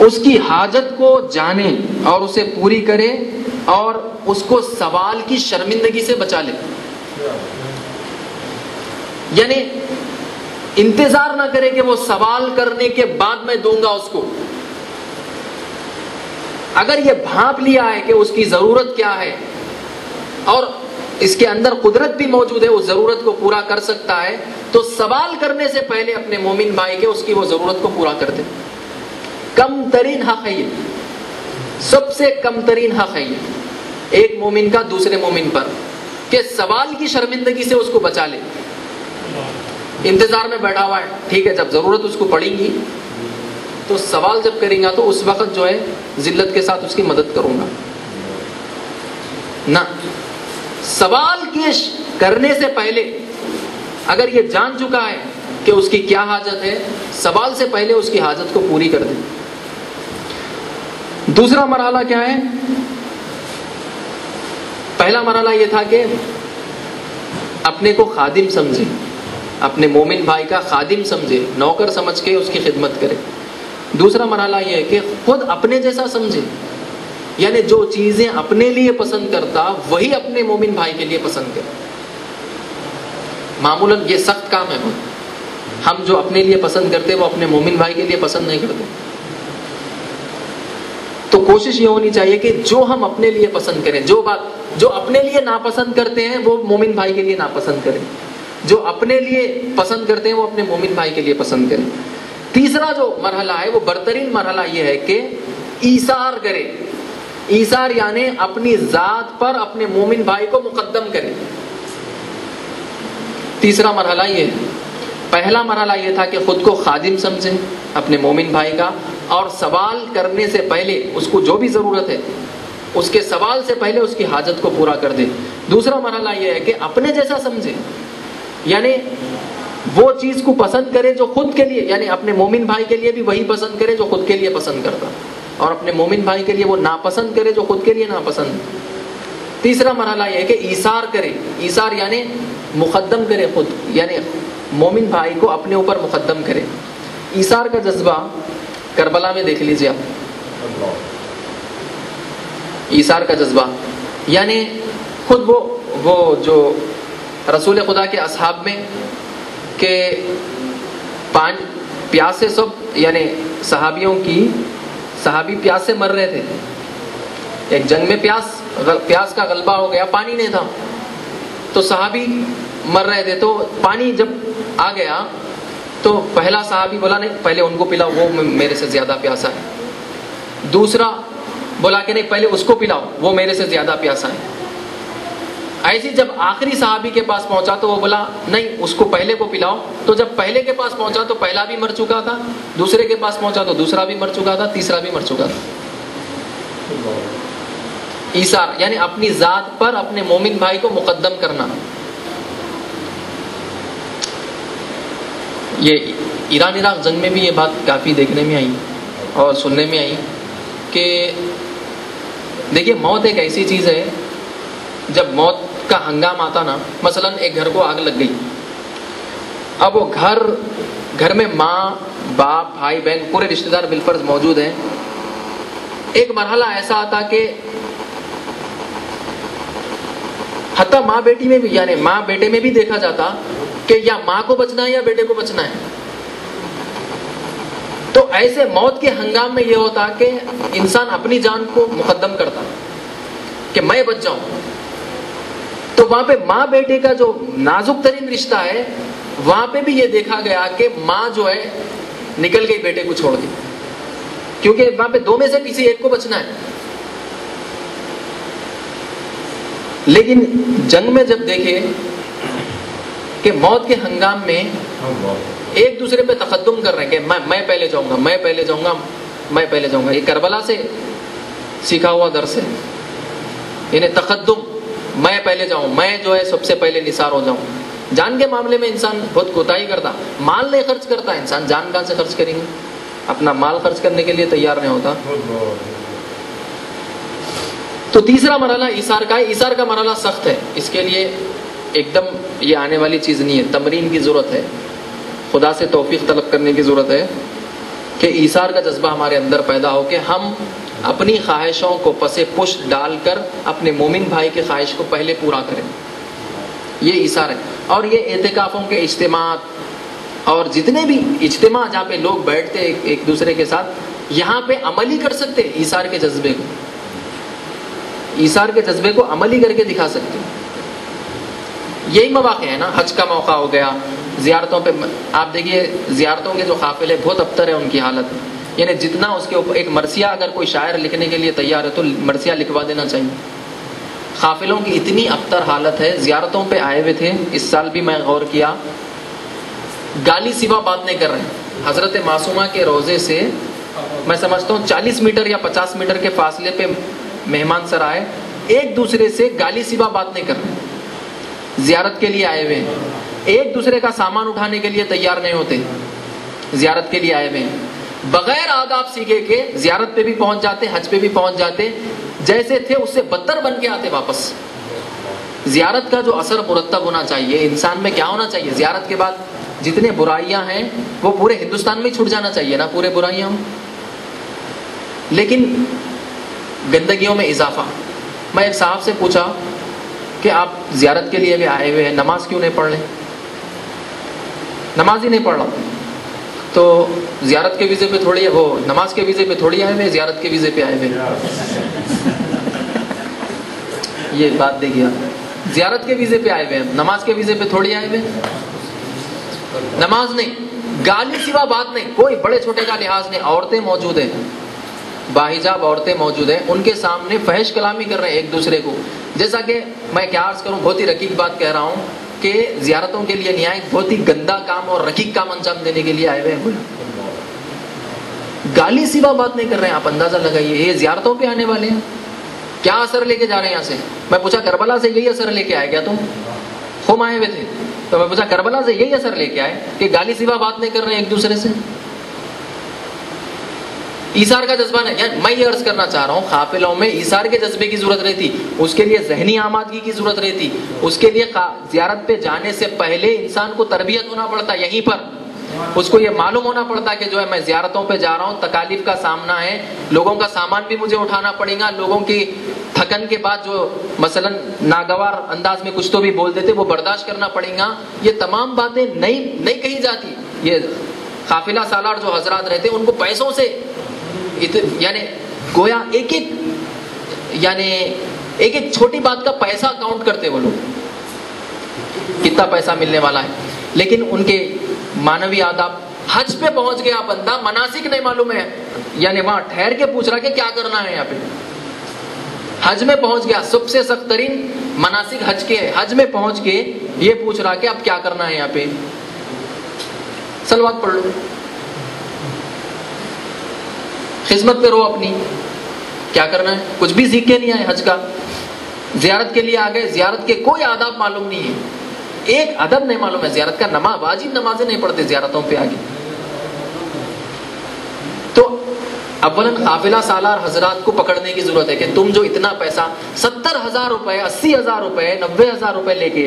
اس کی حاجت کو جانے اور اسے پوری کرے اور اس کو سوال کی شرمندگی سے بچا لے. یعنی انتظار نہ کرے کہ وہ سوال کرنے کے بعد میں دوں گا اس کو. اگر یہ بھانپ لیا ہے کہ اس کی ضرورت کیا ہے اور اس کے اندر قدرت بھی موجود ہے، اس ضرورت کو پورا کر سکتا ہے، تو سوال کرنے سے پہلے اپنے مومن بھائی کے اس کی وہ ضرورت کو پورا کر دے. کم ترین حق ہے یہ، سب سے کم ترین حق ہے یہ ایک مومن کا دوسرے مومن پر، کہ سوال کی شرمندگی سے اس کو بچا لے. انتظار میں بیٹھا ہوا ہے، ٹھیک ہے، جب ضرورت اس کو پڑے گی تو سوال جب کریں گا تو اس وقت جو ہے ذلت کے ساتھ اس کی مدد کروں گا. نہ، سوال کرنے سے پہلے اگر یہ جان چکا ہے کہ اس کی کیا حاجت ہے، سوال سے پہلے اس کی حاجت کو پوری کر دے. دوسرا مرحلہ کیا ہے؟ پہلا مرحلہ یہ تھا کہ اپنے کو خادم سمجھے، اپنے مومن بھائی کا خادم سمجھے، نوکر سمجھ کے اس کی خدمت کرے. دوسرا مرحلہ یہ ہے کہ خود اپنے جیسا سمجھے، یعنی جو چیزیں اپنے لیے پسند کرتا وہی اپنے مومن بھائی کے لیے پسند کرے. معمولاً یہ سخت کام ہے. ہم جو اپنے لیے پسند کرتے وہ اپنے مومن بھائی کے لیے پسند نہیں کرتے. تو کوشش یہ ہونی چاہیے کہ جو ہم اپنے لیے پسند کریں، جو اپنے لیے ناپسند کرتے ہیں وہ مومن بھائی کے لیے ناپسند کریں، جو اپنے لیے پسند کرتے ہیں وہ اپنے مومن بھائی کے لیے پسند کریں. تیسرا جو مرحلہ ہے وہ برترین مرحلہ یہ ہے کہ ایثار کرے. ایثار یعنی اپنی ذات پر اپنے مومن بھائی کو مقدم کرے. تیسرا مرحلہ یہ ہے. پہلا مرحلہ یہ تھا کہ خود کو خادم سمجھے اپنے مومن بھائی کا، اور سوال کرنے سے پہلے اس کو جو بھی ضرورت ہے اس کے سوال سے پہلے اس کی حاجت کو پورا کر دے. دوسرا مرحلہ یہ ہے کہ اپنے جیسا سمجھے، یعنی وہ چیز کو پسند کرے جو خود کے لیے، یعنی اپنے مومن بھائی کے لیے بھی وہی پسند کرے جو خود کے لیے پسند کرتا، اور اپنے مومن بھائی کے لیے وہ ناپسند کرے جو خود کے لیے ناپسند. تیسرا مرحلہ یہ ہے کہ ایثار کرے. ایثار یعنی مقدم کرے خود، یعنی مومن بھائی کو اپنے اوپر مقدم کرے. ایثار کا جذبہ کربلا میں دیکھ لیجیے آپ. ایثار کا جذبہ یعنی خود وہ جو رسول خدا کے اصحاب میں کہ پیاسے سب، یعنی صحابی پیاس سے مر رہے تھے. ایک جنگ میں پیاس کا غلبہ ہو گیا، پانی نہیں تھا تو صحابی مر رہے تھے. تو پانی جب آ گیا تو پہلا صحابی بولا نہیں پہلے ان کو پلاؤ، وہ میرے سے زیادہ پیاسا ہے. دوسرا بولا کہ نہیں پہلے اس کو پلاؤ، وہ میرے سے زیادہ پیاسا ہے. ایسی جب آخری صحابی کے پاس پہنچا تو وہ بولا نہیں اس کو پہلے کو پلاؤ. تو جب پہلے کے پاس پہنچا تو پہلا بھی مر چکا تھا، دوسرے کے پاس پہنچا تو دوسرا بھی مر چکا تھا، تیسرا بھی مر چکا تھا. ایثار یعنی اپنی ذات پر اپنے مومن بھائی کو مقدم کرنا. یہ ایران عراق جنگ میں بھی یہ بات کافی دیکھنے میں آئی اور سننے میں آئی کہ دیکھیے موت ایک ایسی چیز ہے، جب موت کا ہنگام آتا نا، مثلا ایک گھر کو آگ لگ گئی، اب وہ گھر میں ماں باپ بھائی بہن پورے رشتہ دار بالفرض موجود ہیں. ایک مرحلہ ایسا آتا کہ حتیٰ ماں بیٹی میں بھی، یعنی ماں بیٹے میں بھی دیکھا جاتا کہ یا ماں کو بچنا ہے یا بیٹے کو بچنا ہے. تو ایسے موت کے ہنگام میں یہ ہوتا کہ انسان اپنی جان کو مقدم کرتا کہ میں بچ جاؤں. تو وہاں پہ ماں بیٹے کا جو نازک ترین رشتہ ہے وہاں پہ بھی یہ دیکھا گیا کہ ماں جو ہے نکل گئی بیٹے کو چھوڑ کے، کیونکہ وہاں پہ دو میں سے کسی ایک کو بچنا ہے. لیکن جنگ میں جب دیکھے کہ موت کے ہنگام میں ایک دوسرے پہ تقدم کر رہے ہیں کہ میں پہلے جاؤں گا، میں پہلے جاؤں گا، میں پہلے جاؤں گا، یہ کربلا سے سیکھا ہوا درس ہے. یعنی تقدم، میں پہلے جاؤں، میں جو ہے سب سے پہلے نثار ہو جاؤں. جان کے معاملے میں انسان بہت کوتاہی کرتا، مال نہیں خرچ کرتا انسان، جان کہاں سے خرچ کریں گے؟ اپنا مال خرچ کرنے کے لیے تیار نہیں ہوتا. تو تیسرا مرحلہ ایثار کا ہے. ایثار کا مرحلہ سخت ہے، اس کے لیے ایک دم یہ آنے والی چیز نہیں ہے، تمرین کی ضرورت ہے، خدا سے توفیق طلب کرنے کی ضرورت ہے کہ ایثار کا جذبہ ہمارے اندر پیدا ہو کہ ہم اپنی خواہشوں کو پس پشت ڈال کر اپنے مومن بھائی کی خواہش کو پہلے پورا کریں. یہ ایثار ہے. اور یہ اعتکافوں کے اجتماعات اور جتنے بھی اجتماع جہاں پہ لوگ بیٹھتے ایک دوسرے کے ساتھ، یہاں پہ عملی کر سکتے ایثار کے جذبے کو، ایثار کے جذبے کو عملی کر کے دکھا سکتے. یہی مواقع ہے نا، حج کا موقع ہو گیا، زیارتوں پہ آپ دیکھیے زیارتوں کے جو قافلے بہت ابتر ہے ان کی حالت، یعنی جتنا اس کے اوپر ایک مرثیہ اگر کوئی شاعر لکھنے کے لیے تیار ہے تو مرثیہ لکھوا دینا چاہیے. قافلوں کی اتنی ابتر حالت ہے. زیارتوں پہ آئے ہوئے تھے اس سال بھی، میں غور کیا، گالی سوا بات نہیں کر رہے ہیں. حضرت معصومہ کے روضے سے میں سمجھتا ہوں 40 میٹر یا 50 میٹر کے فاصلے پہ مہمان سر آئے، ایک دوسرے سے گالی سوا بات نہیں کر رہے ہیں. زیارت کے لیے آئے ہوئے ہیں، ایک دوسرے کا سامان اٹھانے کے لیے تیار نہیں ہوتے. زیارت کے لیے آئے ہوئے ہیں، بغیر آداب سیکھے کے زیارت پہ بھی پہنچ جاتے، حج پہ بھی پہنچ جاتے، جیسے تھے اس سے بدتر بن کے آتے واپس. زیارت کا جو اثر مرتب ہونا چاہیے انسان میں کیا ہونا چاہیے؟ زیارت کے بعد جتنے برائیاں ہیں وہ پورے ہندوستان میں چھٹ جانا چاہیے نا، پورے برائیاں ہوں. لیکن گندگیوں میں اضافہ. میں ایک صاحب سے پوچھا کہ آپ زیارت کے لیے بھی آئے ہوئے ہیں، نماز کیوں نہیں پڑھ رہے؟ نماز ہی نہیں پڑھ رہا. تو زیارت کے ویزے پہ تھوڑی، وہ نماز کے ویزے پہ تھوڑی آئے ہوئے، زیارت کے ویزے پہ آئے ہوئے. یہ بات دیکھیے، زیارت کے ویزے پہ آئے ہوئے ہیں، نماز کے ویزے پہ تھوڑی آئے ہوئے. نماز نہیں، گالی سوا بات نہیں، کوئی بڑے چھوٹے کا لحاظ نہیں. عورتیں موجود ہیں، باحجاب عورتیں موجود ہیں، ان کے سامنے فحش کلامی کر رہے ہیں ایک دوسرے کو. جیسا کہ میں کیا عرض کروں، بہت ہی رقیق بات کہہ رہا ہوں کہ زیارتوں کے لیے نہیں آئے، بہت ہی گندا کام اور رقیق کام انجام دینے کے لیے آئے ہوئے ہیں. گالی سوا بات نہیں کر رہے ہیں. آپ اندازہ لگائیے، یہ زیارتوں پہ آنے والے ہیں، کیا اثر لے کے جا رہے ہیں یہاں سے؟ میں پوچھا کربلا سے یہی اثر لے کے آئے کیا تم؟ خم آئے ہوئے تھے تو میں پوچھا کربلا سے یہی اثر لے کے آئے کہ گالی سوا بات نہیں کر رہے ہیں ایک دوسرے سے؟ ایثار کا جذبہ نہیں. یعنی میں یہ عرض کرنا چاہ رہا ہوں، قافلوں میں ایثار کے جذبے کی ضرورت رہتی، اس کے لیے ذہنی آمادگی کی ضرورت رہتی، اس کے لیے زیارت پہ جانے سے پہلے انسان کو تربیت ہونا پڑتا. یہیں پر اس کو یہ معلوم ہونا پڑتا کہ جو ہے میں زیارتوں پہ جا رہا ہوں، تکالیف کا سامنا ہے، لوگوں کا سامان بھی مجھے اٹھانا پڑے گا، لوگوں کی تھکن کے بعد جو مثلا ناگوار انداز میں کچھ تو بھی بول دیتے وہ برداشت کرنا پڑے گا. یہ تمام باتیں نہیں کہی جاتی. یہ قافلہ سالار جو حضرات رہتے ان کو پیسوں سے یعنی گویا ایک ایک چھوٹی بات کا پیسہ کاؤنٹ کرتے وہ لوگ، کتنا پیسہ ملنے والا ہے. لیکن ان کے مانوی آداب. حج پہ پہنچ گیا بندہ، مناسک نہیں معلوم ہے، یعنی وہاں ٹھہر کے پوچھ رہا کہ کیا کرنا ہے یہاں پہ. حج میں پہنچ گیا، سب سے سخت ترین مناسک حج کے ہے، حج میں پہنچ کے یہ پوچھ رہا کہ اب کیا کرنا ہے یہاں پہ. صلوات پڑھ لو، خدمت پہ رو اپنی، کیا کرنا ہے؟ کچھ بھی سیکھ کے نہیں آئے حج کا. زیارت کے لیے آ گئے، زیارت کے کوئی آداب معلوم نہیں ہے، ایک ادب نہیں معلوم ہے زیارت کا. واجب نمازیں نہیں پڑھتے زیارتوں پہ آگے. تو اولاً قافلہ سالار حضرات کو پکڑنے کی ضرورت ہے کہ تم جو اتنا پیسہ 70,000 روپے 80,000 روپے 90,000 روپے لے کے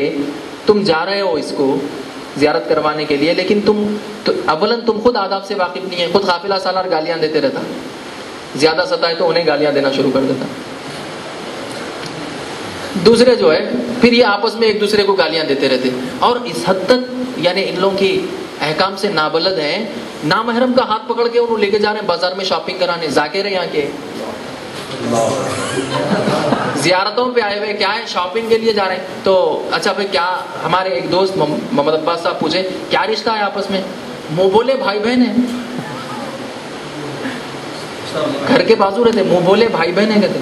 تم جا رہے ہو اس کو زیارت کروانے کے لیے، لیکن اولاً تم خود آداب سے واقف نہیں ہے. خود قافلہ سالار گالیاں دیتے رہتا، زیادہ ستائے تو انہیں گالیاں دینا شروع کر دیتا. دوسرے جو ہے پھر یہ آپس میں ایک دوسرے کو گالیاں دیتے رہتے. اور اس حد تک یعنی ان لوگوں کی احکام سے نابلد ہیں، نامحرم کا ہاتھ پکڑ کے انہوں لے کے جا رہے ہیں بازار میں شاپنگ کرانے. ذاکر ہے یہاں کے، زیارتوں پہ آئے ہوئے کیا ہے شاپنگ کے لیے جا رہے ہیں. تو اچھا بھائی کیا, ہمارے ایک دوست محمد عباس صاحب پوچھے کیا رشتہ ہے آپس میں, منہ بولے بھائی بہن ہیں, گھر کے بازو رہتے, منہ بولے بھائی بہن ہیں کہتے,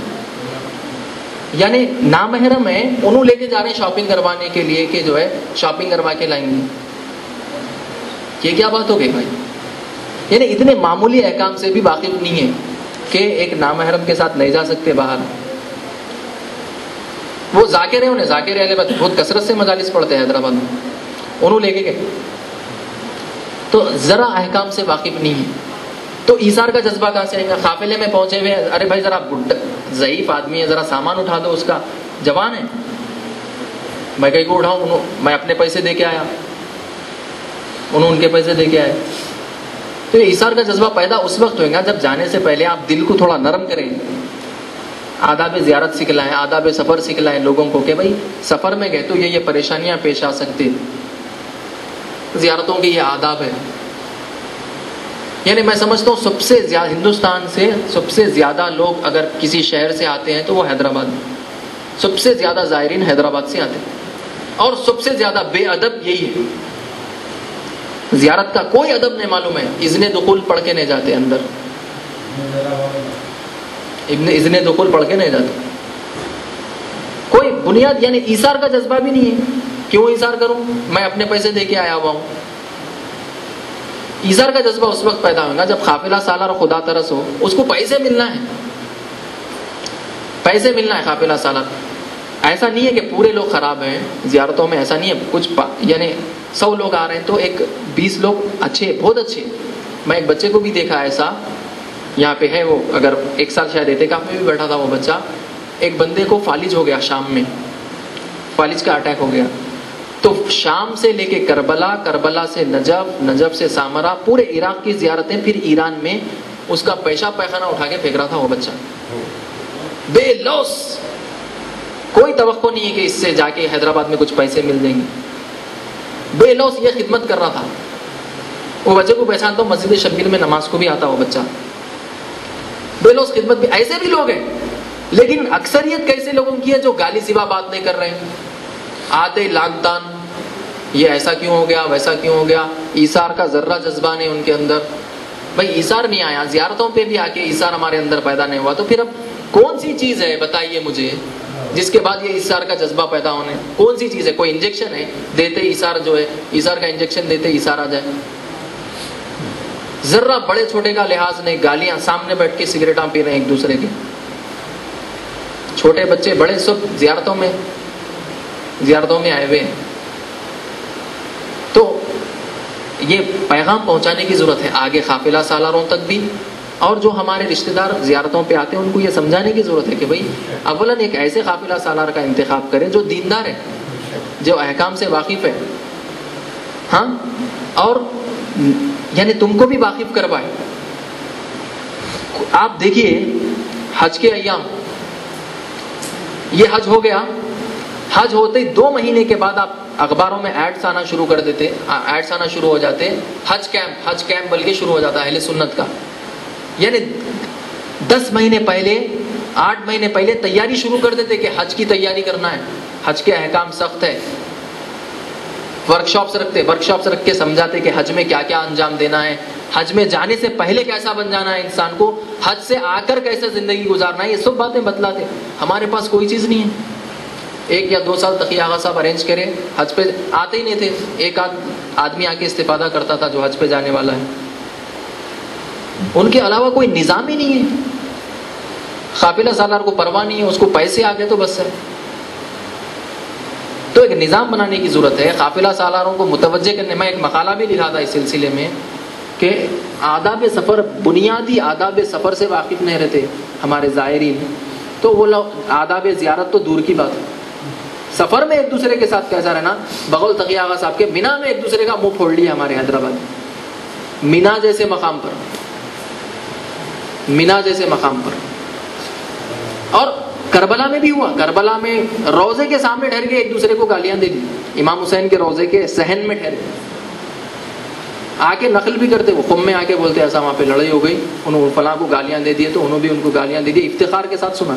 یعنی نامحرم ہے, انہوں لے کے جا رہے ہیں شاپنگ کروانے کے لیے کہ جو ہے شاپنگ کروا کے لائیں گے. یہ کیا بات ہو گئی بھائی؟ یعنی اتنے معمولی احکام سے بھی واقف نہیں ہے کہ ایک نامحرم کے ساتھ نہیں جا سکتے باہر. وہ ذاکر ہیں, انہیں ذاکر اہل بیت بہت کثرت سے مجالس پڑھتے ہیں حیدرآباد میں, انہوں لے کے گئے, تو ذرا احکام سے واقف نہیں ہے. تو ایثار کا جذبہ کہاں سے آئے گا؟ قافلے میں پہنچے ہوئے, ارے بھائی ذرا ضعیف آدمی ہے, ذرا سامان اٹھا دو, اس کا جوان ہے, میں کہیں کو اٹھاؤں, میں اپنے پیسے دے کے آیا, انہوں ان کے پیسے دے کے آئے. تو یہ ایثار کا جذبہ پیدا اس وقت ہوئے گا جب جانے سے پہلے آپ دل کو تھوڑا نرم کریں, آداب زیارت سکھلائیں, آداب سفر سکھلائیں لوگوں کو کہ بھائی سفر میں گئے تو یہ پریشانیاں پیش آ سکتی, زیارتوں کے یہ آداب ہے. یعنی میں سمجھتا ہوں سب سے زیادہ ہندوستان سے سب سے زیادہ لوگ اگر کسی شہر سے آتے ہیں تو وہ حیدرآباد, سب سے زیادہ زائرین حیدرآباد سے آتے ہیں, اور سب سے زیادہ بے ادب یہی ہے. زیارت کا کوئی ادب نہیں معلوم ہے, اذن دخول پڑھ کے نہیں جاتے اندر, اذن دخول پڑھ کے نہیں جاتے, کوئی بنیاد, یعنی ایثار کا جذبہ بھی نہیں ہے. کیوں ایثار کروں, میں اپنے پیسے دے کے آیا ہوا ہوں. ایثار کا جذبہ اس وقت پیدا ہوگا جب قافلہ سالار خدا ترس ہو, اس کو پیسے ملنا ہے, پیسے ملنا ہے قافلہ سالار. ایسا نہیں ہے کہ پورے لوگ خراب ہیں زیارتوں میں, ایسا نہیں ہے. کچھ یعنی 100 لوگ آ رہے ہیں تو ایک 20 لوگ اچھے, بہت اچھے. میں ایک بچے کو بھی دیکھا ایسا, یہاں پہ ہے وہ, اگر 1 سال شاید اعتکاف میں بھی بیٹھا تھا وہ بچہ. ایک بندے کو فالج ہو گیا شام میں, فالج کا اٹیک ہو گیا. تو شام سے لے کے کربلا, کربلا سے نجف, نجف سے سامرا, پورے عراق کی زیارتیں, پھر ایران میں اس کا پیشاب پیخانہ اٹھا کے پھینک رہا تھا وہ بچہ, بے لوس. کوئی توقع نہیں ہے کہ اس سے جا کے حیدرآباد میں کچھ پیسے مل جائیں گے, بے لوس یہ خدمت کر رہا تھا. وہ بچے کو پہچانتا ہوں, مسجد شبیر میں نماز کو بھی آتا وہ بچہ, بے لوس خدمت بھی. ایسے بھی لوگ ہیں, لیکن اکثریت کیسے لوگوں کی ہے جو گالی سوا بات نہیں کر رہے ہیں, آتے لاک دان, یہ ایسا کیوں ہو گیا, ویسا کیوں ہو گیا. ایثار کا ذرہ جذبہ نہیں ان کے اندر. بھائی ایثار نہیں آیا, زیارتوں پہ بھی آ کے ایثار ہمارے اندر پیدا نہیں ہوا, تو پھر اب کون سی چیز ہے بتائیے مجھے جس کے بعد یہ ایثار کا جذبہ پیدا ہونے, کون سی چیز ہے؟ کوئی انجیکشن ہے دیتے ایثار, جو ہے ایثار کا انجیکشن دیتے ایثار آ جائے؟ ذرہ بڑے چھوٹے کا لحاظ نہیں, گالیاں, سامنے بیٹھ کے سگریٹاں پی رہے ہیں ایک دوسرے کے, چھوٹے بچے بڑے سب زیارتوں میں آئے ہوئے ہیں. تو یہ پیغام پہنچانے کی ضرورت ہے آگے قافلہ سالاروں تک بھی, اور جو ہمارے رشتہ دار زیارتوں پہ آتے ہیں ان کو یہ سمجھانے کی ضرورت ہے کہ بھائی اولاً ایک ایسے قافلہ سالار کا انتخاب کریں جو دیندار ہے, جو احکام سے واقف ہے, ہاں, اور یعنی تم کو بھی واقف کروائے. آپ دیکھیے حج کے ایام, یہ حج ہو گیا, حج ہوتے ہی 2 مہینے کے بعد آپ اخباروں میں ایڈس آنا شروع کر دیتے, ایڈس آنا شروع ہو جاتے, حج کیمپ بلکہ شروع ہو جاتا ہے اہل سنت کا. یعنی 10 مہینے پہلے, 8 مہینے پہلے تیاری شروع کر دیتے کہ حج کی تیاری کرنا ہے, حج کے احکام سخت ہے. ورکشاپس رکھ کے سمجھاتے کہ حج میں کیا کیا انجام دینا ہے, حج میں جانے سے پہلے کیسا بن جانا ہے انسان کو, حج سے آ کر کیسے زندگی گزارنا ہے, یہ سب باتیں بتلاتے. ہمارے پاس کوئی چیز نہیں ہے. 1 یا 2 سال تقی آغا صاحب ارینج کرے, حج پہ آتے ہی نہیں تھے, ایک آدمی آ کے استفادہ کرتا تھا جو حج پہ جانے والا ہے. ان کے علاوہ کوئی نظام ہی نہیں ہے. قافلہ سالار کو پرواہ نہیں ہے, اس کو پیسے آ گئے تو بس ہے. تو ایک نظام بنانے کی ضرورت ہے, قافلہ سالاروں کو متوجہ کرنے. میں ایک مقالہ بھی لکھا تھا اس سلسلے میں کہ آداب سفر, بنیادی آداب سفر سے واقف نہیں رہتے ہمارے زائرین, تو وہ لوگ آداب زیارت تو دور کی بات ہے. سفر میں ایک دوسرے کے ساتھ کیسا رہنا. بغل تقی آغا صاحب کے مینا میں ایک دوسرے کا منہ پھوڑ لیا ہمارے حیدرآباد, مینا جیسے مقام پر, مینا جیسے مقام پر. اور کربلا میں بھی ہوا, کربلا میں روزے کے سامنے ٹھہر کے ایک دوسرے کو گالیاں دے دی. امام حسین کے روزے کے صحن میں ٹھہر آ کے نقل بھی کرتے, وہ قم میں آ کے بولتے ایسا وہاں پہ لڑائی ہو گئی, انہوں فلاں کو گالیاں دے دیے, تو انہوں بھی ان کو گالیاں دے دی, افتخار کے ساتھ سنا.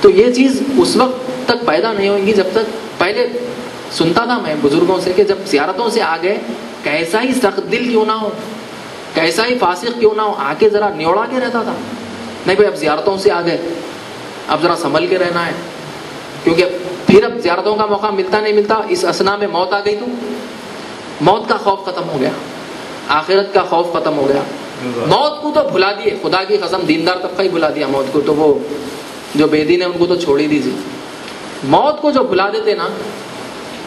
تو یہ چیز اس وقت تک پیدا نہیں ہوگی جب تک، پہلے سنتا تھا میں بزرگوں سے کہ جب زیارتوں سے آ گئے، کیسا ہی سخت دل کیوں نہ ہو، کیسا ہی فاسق کیوں نہ ہو، آ کے ذرا نیوڑا کے رہتا تھا. نہیں بھائی اب زیارتوں سے آ گئے، اب ذرا سنبھل کے رہنا ہے، کیونکہ پھر اب زیارتوں کا موقع ملتا نہیں ملتا، اس اسنا میں موت آ گئی تو موت کا خوف ختم ہو گیا، آخرت کا خوف ختم ہو گیا. موت کو تو بھلا دیے، خدا کی قسم دیندار طبقہ ہی بھلا دیا موت کو، تو وہ جو بے دین ہے ان کو تو چھوڑ ہی دیجیے. موت کو جو بھلا دیتے نا،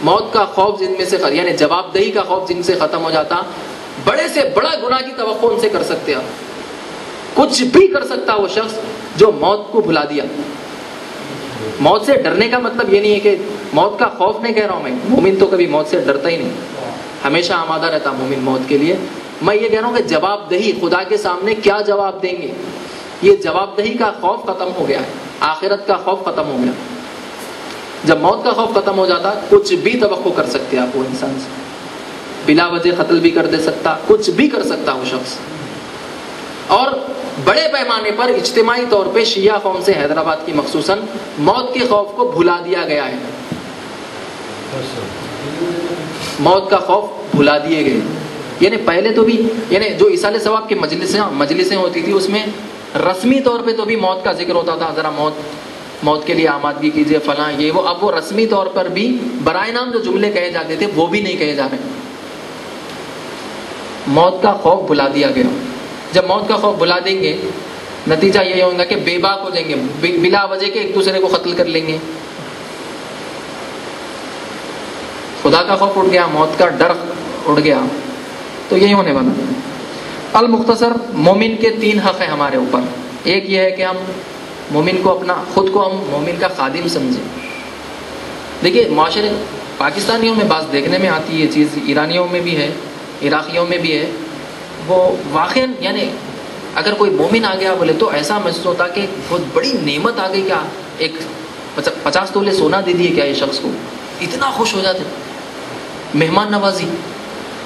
موت کا خوف جن میں سے، یعنی جواب دہی کا خوف جن سے ختم ہو جاتا، بڑے سے بڑا گناہ کی توقع ان سے کر سکتے آپ. کچھ بھی کر سکتا وہ شخص جو موت کو بھلا دیا. موت سے ڈرنے کا مطلب یہ نہیں ہے کہ موت کا خوف نہیں کہہ رہا ہوں میں، مومن تو کبھی موت سے ڈرتا ہی نہیں، ہمیشہ آمادہ رہتا مومن موت کے لیے. میں یہ کہہ رہا ہوں کہ جواب دہی، خدا کے سامنے کیا جواب دیں گے، یہ جواب دہی کا خوف ختم ہو گیا ہے، آخرت کا خوف ختم ہو گیا. جب موت کا خوف ختم ہو جاتا، کچھ بھی توقع کر سکتے آپ وہ انسان سے، بلا وجہ قتل بھی کر دے سکتا، کچھ بھی کر سکتا وہ شخص. اور بڑے پیمانے پر اجتماعی طور پہ شیعہ قوم سے حیدرآباد کی مخصوصاً موت کے خوف کو بھلا دیا گیا ہے. موت کا خوف بھلا دیے گئے. یعنی پہلے تو بھی، یعنی جو ایصال ثواب کی مجلسیں ہوتی تھی، اس میں رسمی طور پہ تو بھی موت کا ذکر ہوتا تھا، ذرا موت کے لیے آمادگی کیجیے فلاں یہ وہ. اب وہ رسمی طور پر بھی برائے نام جو جملے کہے جاتے تھے وہ بھی نہیں کہے جا رہے. موت کا خوف بھلا دیا گیا. جب موت کا خوف بھلا دیں گے، نتیجہ یہ ہوگا کہ بے باک ہو جائیں گے، بلا وجہ کے ایک دوسرے کو قتل کر لیں گے. خدا کا خوف اٹھ گیا، موت کا ڈر اٹھ گیا، تو یہی ہونے والا. المختصر، مومن کے 3 حق ہیں ہمارے اوپر. ایک یہ ہے کہ ہم مومن کو خود کو ہم مومن کا خادم سمجھیں. دیکھیے معاشرے پاکستانیوں میں بعض دیکھنے میں آتی ہے یہ چیز، ایرانیوں میں بھی ہے، عراقیوں میں بھی ہے. وہ واقعاً یعنی اگر کوئی مومن آ گیا بولے تو ایسا محسوس ہوتا کہ بہت بڑی نعمت آ گئی، کیا ایک 50 تولے سونا دے دیے کیا یہ شخص کو، اتنا خوش ہو جاتے. مہمان نوازی،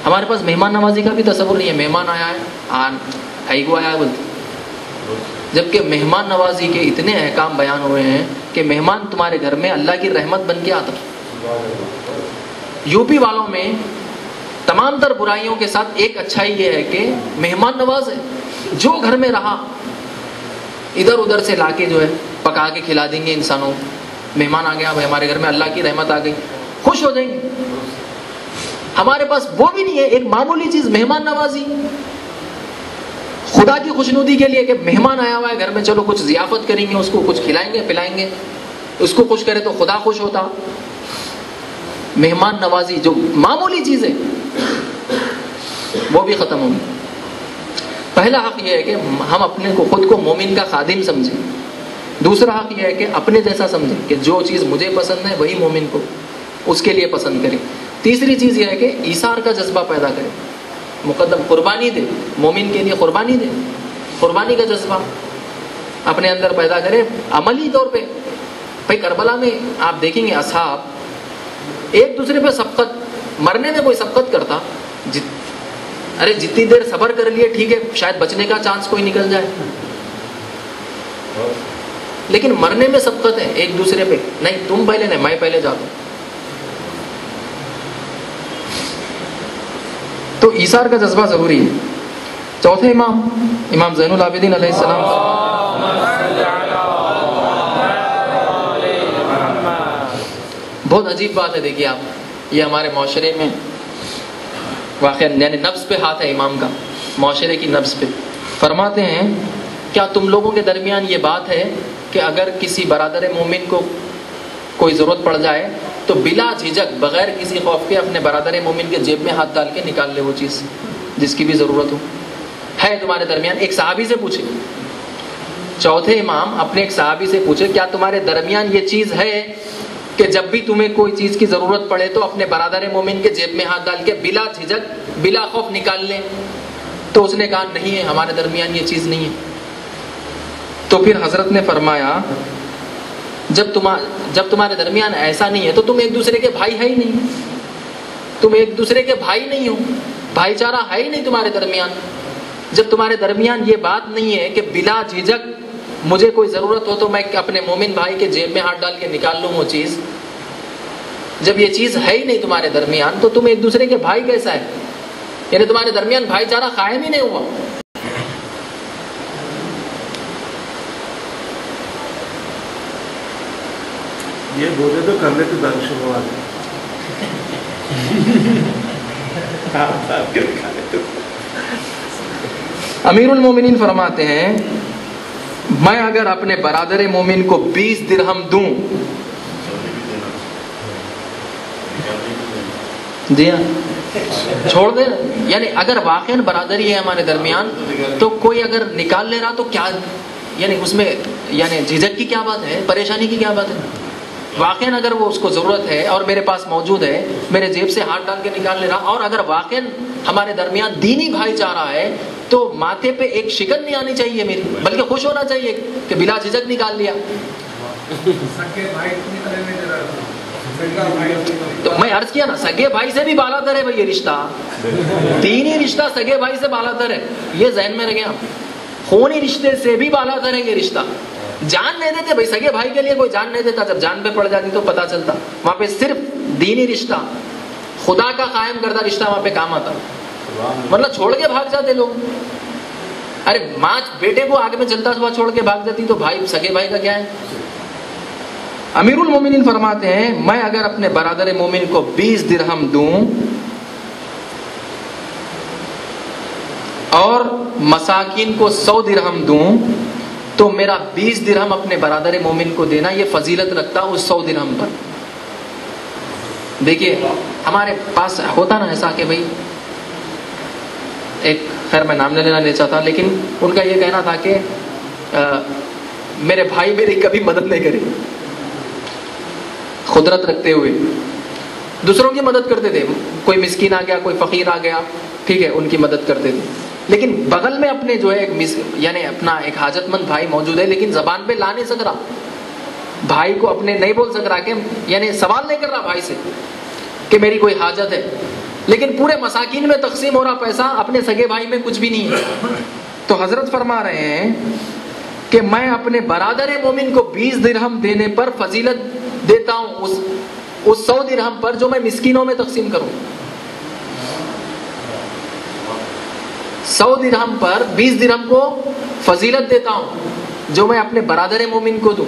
ہمارے پاس مہمان نوازی کا بھی تصور نہیں ہے. مہمان آیا ہے کو آیا ہے بولتے، جبکہ مہمان نوازی کے اتنے احکام بیان ہوئے ہیں کہ مہمان تمہارے گھر میں اللہ کی رحمت بن کے آتا. یو پی والوں میں تمام تر برائیوں کے ساتھ ایک اچھائی یہ ہے کہ مہمان نواز ہے. جو گھر میں رہا ادھر ادھر سے لا کے جو ہے پکا کے کھلا دیں گے انسانوں. مہمان آ گیا بھائی ہمارے گھر میں، اللہ کی رحمت آ گئی، خوش ہو جائیں گے. ہمارے پاس وہ بھی نہیں ہے، ایک معمولی چیز مہمان نوازی، خدا کی خوشنودی کے لیے کہ مہمان آیا ہوا ہے گھر میں، چلو کچھ ضیافت کریں گے، اس کو کچھ کھلائیں گے پلائیں گے، اس کو خوش کرے تو خدا خوش ہوتا. مہمان نوازی جو معمولی چیز ہے وہ بھی ختم ہوگی. پہلا حق یہ ہے کہ ہم اپنے کو خود کو مومن کا خادم سمجھیں. دوسرا حق یہ ہے کہ اپنے جیسا سمجھیں کہ جو چیز مجھے پسند ہے وہی مومن کو اس کے لیے پسند کریں. تیسری چیز یہ ہے کہ ایثار کا جذبہ پیدا کریں، مقدم قربانی دے، مومن کے لیے قربانی دے، قربانی کا جذبہ اپنے اندر پیدا کرے عملی طور پہ. بھائی کربلا میں آپ دیکھیں گے اصحاب ایک دوسرے پہ سبقت، مرنے میں کوئی سبقت کرتا، ارے جتنی دیر صبر کر لیے ٹھیک ہے، شاید بچنے کا چانس کوئی نکل جائے، لیکن مرنے میں سبقت ہے ایک دوسرے پہ، نہیں تم پہلے نہیں میں پہلے جاتا ہوں. تو ایثار کا جذبہ ضروری ہے. چوتھے امام زین العابدین علیہ السلام، بہت عجیب بات ہے. دیکھیے آپ، یہ ہمارے معاشرے میں واقعہ یعنی نفس پہ ہاتھ ہے امام کا، معاشرے کی نفس پہ. فرماتے ہیں کیا تم لوگوں کے درمیان یہ بات ہے کہ اگر کسی برادر مومن کو کوئی ضرورت پڑ جائے تو بلا جھجک بغیر کسی خوف کے اپنے برادر مومن کے جیب میں ہاتھ ڈال کے نکال لے وہ چیز جس کی بھی ضرورت ہو؟ ہے تمہارے درمیان؟ ایک صحابی سے پوچھے، چوتھے امام اپنے ایک صحابی سے پوچھے کیا تمہارے درمیان یہ چیز ہے کہ جب بھی تمہیں کوئی چیز کی ضرورت پڑے تو اپنے برادر مومن کے جیب میں ہاتھ ڈال کے بلا جھجک بلا خوف نکال لیں؟ تو اس نے کہا نہیں ہے، ہمارے درمیان یہ چیز نہیں ہے. تو پھر حضرت نے فرمایا جب تمہارے درمیان ایسا نہیں ہے تو تم ایک دوسرے کے بھائی ہے ہی نہیں، تم ایک دوسرے کے بھائی نہیں ہو، بھائی چارہ ہے ہی نہیں تمہارے درمیان. جب تمہارے درمیان یہ بات نہیں ہے کہ بلا جھجک مجھے کوئی ضرورت ہو تو میں اپنے مومن بھائی کے جیب میں ہاتھ ڈال کے نکال لوں وہ چیز. جب یہ چیز ہے ہی نہیں تمہارے درمیان تو تم ایک دوسرے کے بھائی کیسا ہے؟ یعنی تمہارے درمیان بھائی چارہ قائم ہی نہیں ہوا. یہ بولے تو کر لیتے دانش والے. امیر المومنین فرماتے ہیں میں اگر اپنے برادر مومن کو 20 درہم دوں، جی ہاں چھوڑ دے، یعنی اگر واقعاً برادری ہے ہمارے درمیان تو کوئی اگر نکال لے رہا تو کیا، یعنی اس میں یعنی جھجک کی کیا بات ہے، پریشانی کی کیا بات ہے؟ واقعاً اگر وہ اس کو ضرورت ہے اور میرے پاس موجود ہے، میرے جیب سے ہاتھ ڈال کے نکال لے رہا، اور اگر واقعاً ہمارے درمیان دینی بھائی چارہ ہے تو ماتھے پہ ایک شکن نہیں آنی چاہیے میری، بلکہ خوش ہونا چاہیے کہ بلا جھجک نکال لیا. تو میں عرض کیا نا، سگے بھائی سے بھی بالا تر ہے بھائی یہ رشتہ، دینی رشتہ سگے بھائی سے بالا تر ہے، یہ ذہن میں رکھیں آپ. خونی رشتے سے بھی بالا تر ہے یہ رشتہ. جان نہیں دیتے بھائی، سگے بھائی کے لیے کوئی جان نہیں دیتا، جب جان پہ پڑ جاتی تو پتا چلتا. وہاں پہ صرف دینی رشتہ، خدا کا قائم کردہ رشتہ وہاں پہ کام آتا، ورنہ چھوڑ کے بھاگ جاتے لوگ. ارے ماں بیٹے کو آگ میں جلتا ہوا چھوڑ کے بھاگ جاتی تو بھائی سگے بھائی کا کیا ہے؟ امیر المومنین فرماتے ہیں میں اگر اپنے برادر مومن کو 20 درہم دوں اور مساکین کو 100 درہم دوں تو میرا 20 درہم اپنے برادر مومن کو دینا یہ فضیلت رکھتا اس 100 درہم پر. دیکھیے ہمارے پاس ہوتا نا ایسا کہ بھائی ایک، خیر میں نام نہیں لینا نہیں چاہتا، لیکن ان کا یہ کہنا تھا کہ میرے بھائی میری کبھی مدد نہیں کرے، قدرت رکھتے ہوئے دوسروں کی مدد کرتے تھے. کوئی مسکین آ گیا، کوئی فقیر آ گیا، ٹھیک ہے، ان کی مدد کرتے تھے، لیکن بغل میں اپنے جو ہے یعنی اپنا ایک حاجت مند بھائی موجود ہے، لیکن زبان پہ لا نہیں سک رہا، بھائی کو اپنے نہیں بول سک رہا، کہ یعنی سوال نہیں کر رہا بھائی سے کہ میری کوئی حاجت ہے، لیکن پورے مساکین میں تقسیم ہو رہا پیسہ، اپنے سگے بھائی میں کچھ بھی نہیں ہے. تو حضرت فرما رہے ہیں کہ میں اپنے برادر مومن کو 20 درہم دینے پر فضیلت دیتا ہوں اس 100 درہم پر جو میں مسکینوں میں تقسیم کروں. 100 درہم پر 20 درہم کو فضیلت دیتا ہوں جو میں اپنے برادر مومن کو دوں.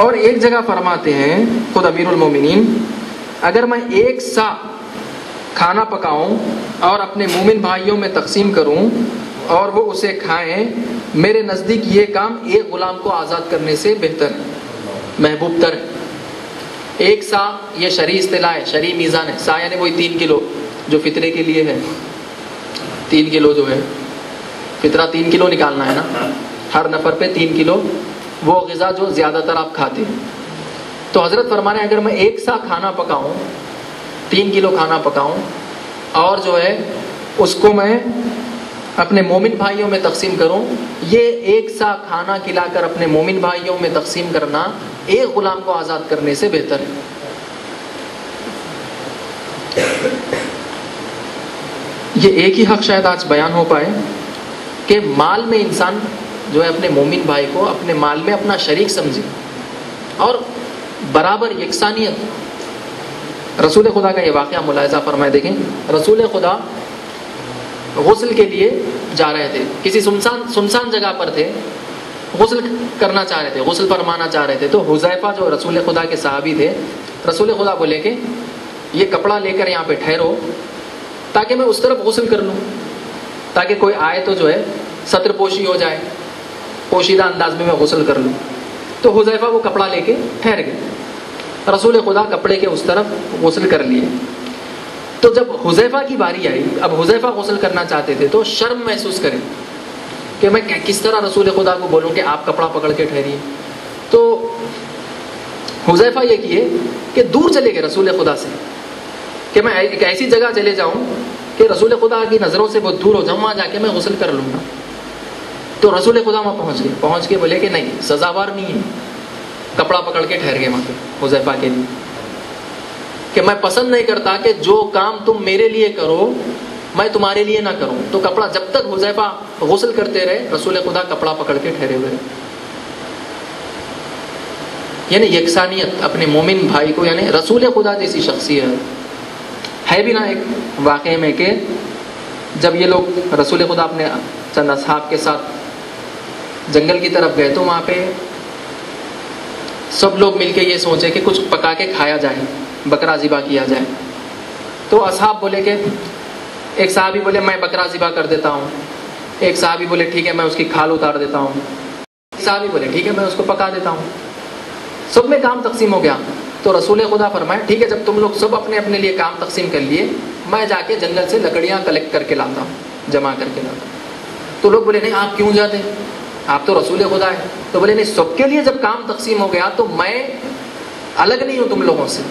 اور ایک جگہ فرماتے ہیں خود امیر المومنین اگر میں ایک سا کھانا پکاؤں اور اپنے مومن بھائیوں میں تقسیم کروں اور وہ اسے کھائیں، میرے نزدیک یہ کام ایک غلام کو آزاد کرنے سے بہتر ہے، محبوب تر ہے. ایک سا یہ شرعی اصطلاح ہے، شرعی میزان ہے. سا یعنی وہی 3 کلو جو فطرے کے لیے ہے. 3 کلو جو ہے فطرہ 3 کلو نکالنا ہے نا، ہر نفر پہ 3 کلو وہ غذا جو زیادہ تر آپ کھاتے ہیں. تو حضرت فرما رہے ہیں اگر میں ایک سا کھانا پکاؤں، 3 کلو کھانا پکاؤں اور جو ہے اس کو میں اپنے مومن بھائیوں میں تقسیم کروں، یہ ایک سا کھانا کھلا کر اپنے مومن بھائیوں میں تقسیم کرنا ایک غلام کو آزاد کرنے سے بہتر ہے. یہ ایک ہی حق شاید آج بیان ہو پائے کہ مال میں انسان جو ہے اپنے مومن بھائی کو اپنے مال میں اپنا شریک سمجھے اور برابر یکسانیت. رسول خدا کا یہ واقعہ ملاحظہ فرمائے، دیکھیں رسول خدا غسل کے لیے جا رہے تھے، کسی سنسان جگہ پر تھے، غسل کرنا چاہ رہے تھے، غسل فرمانا چاہ رہے تھے. تو حذیفہ جو رسول خدا کے صحابی تھے، رسول خدا بولے کہ یہ کپڑا لے کر یہاں پہ ٹھہرو تاکہ میں اس طرف غسل کر لوں، تاکہ کوئی آئے تو جو ہے ستر پوشی ہو جائے، پوشیدہ انداز میں غسل کر لوں. تو حذیفہ وہ کپڑا لے کے ٹھہر گئے، رسول خدا کپڑے کے اس طرف غسل کر لیے. تو جب حذیفہ کی باری آئی، اب حذیفہ غسل کرنا چاہتے تھے تو شرم محسوس کریں کہ میں کس طرح رسول خدا کو بولوں کہ آپ کپڑا پکڑ کے ٹھہریے. تو حذیفہ یہ کیے کہ دور چلے گئے رسول خدا سے، کہ میں ایک ایسی جگہ چلے جاؤں کہ رسول خدا کی نظروں سے بہت دور ہو جاؤں، وہاں جا کے میں غسل کر لوں گا. تو رسول خدا وہاں پہنچ کے بولے کہ نہیں، سزاوار نہیں ہے. کپڑا پکڑ کے ٹھہر گئے وہاں پہ حذیفہ کے لیے کہ میں پسند نہیں کرتا کہ جو کام تم میرے لیے کرو میں تمہارے لیے نہ کروں. تو کپڑا جب تک حذیفہ غسل کرتے رہے رسول خدا کپڑا پکڑ کے ٹھہرے ہوئے. یعنی یکسانیت اپنے مومن بھائی کو, یعنی رسول خدا جیسی شخصیت ہے بھی نا. ایک واقعے میں کہ جب یہ لوگ رسول خدا اپنے چند اصحاب کے ساتھ جنگل کی طرف گئے تو وہاں پہ سب لوگ مل کے یہ سوچے کہ کچھ پکا کے کھایا جائے, بکرا ذبح کیا جائے. تو اصحاب بولے کہ ایک صحابی بولے میں بکرا ذبح کر دیتا ہوں, ایک صحابی بولے ٹھیک ہے میں اس کی کھال اتار دیتا ہوں, ایک صحابی بولے ٹھیک ہے میں اس کو پکا دیتا ہوں. سب میں کام تقسیم ہو گیا. تو رسول خدا فرمائے ٹھیک ہے جب تم لوگ سب اپنے اپنے لیے کام تقسیم کر لیے, میں جا کے جنگل سے لکڑیاں کلیکٹ کر کے لاتا ہوں, جمع کر کے لاتا ہوں. تو لوگ بولے نہیں آپ کیوں جاتے, آپ تو رسول خدا ہے. تو بولے نہیں سب کے لیے جب کام تقسیم ہو گیا تو میں الگ نہیں ہوں تم لوگوں سے,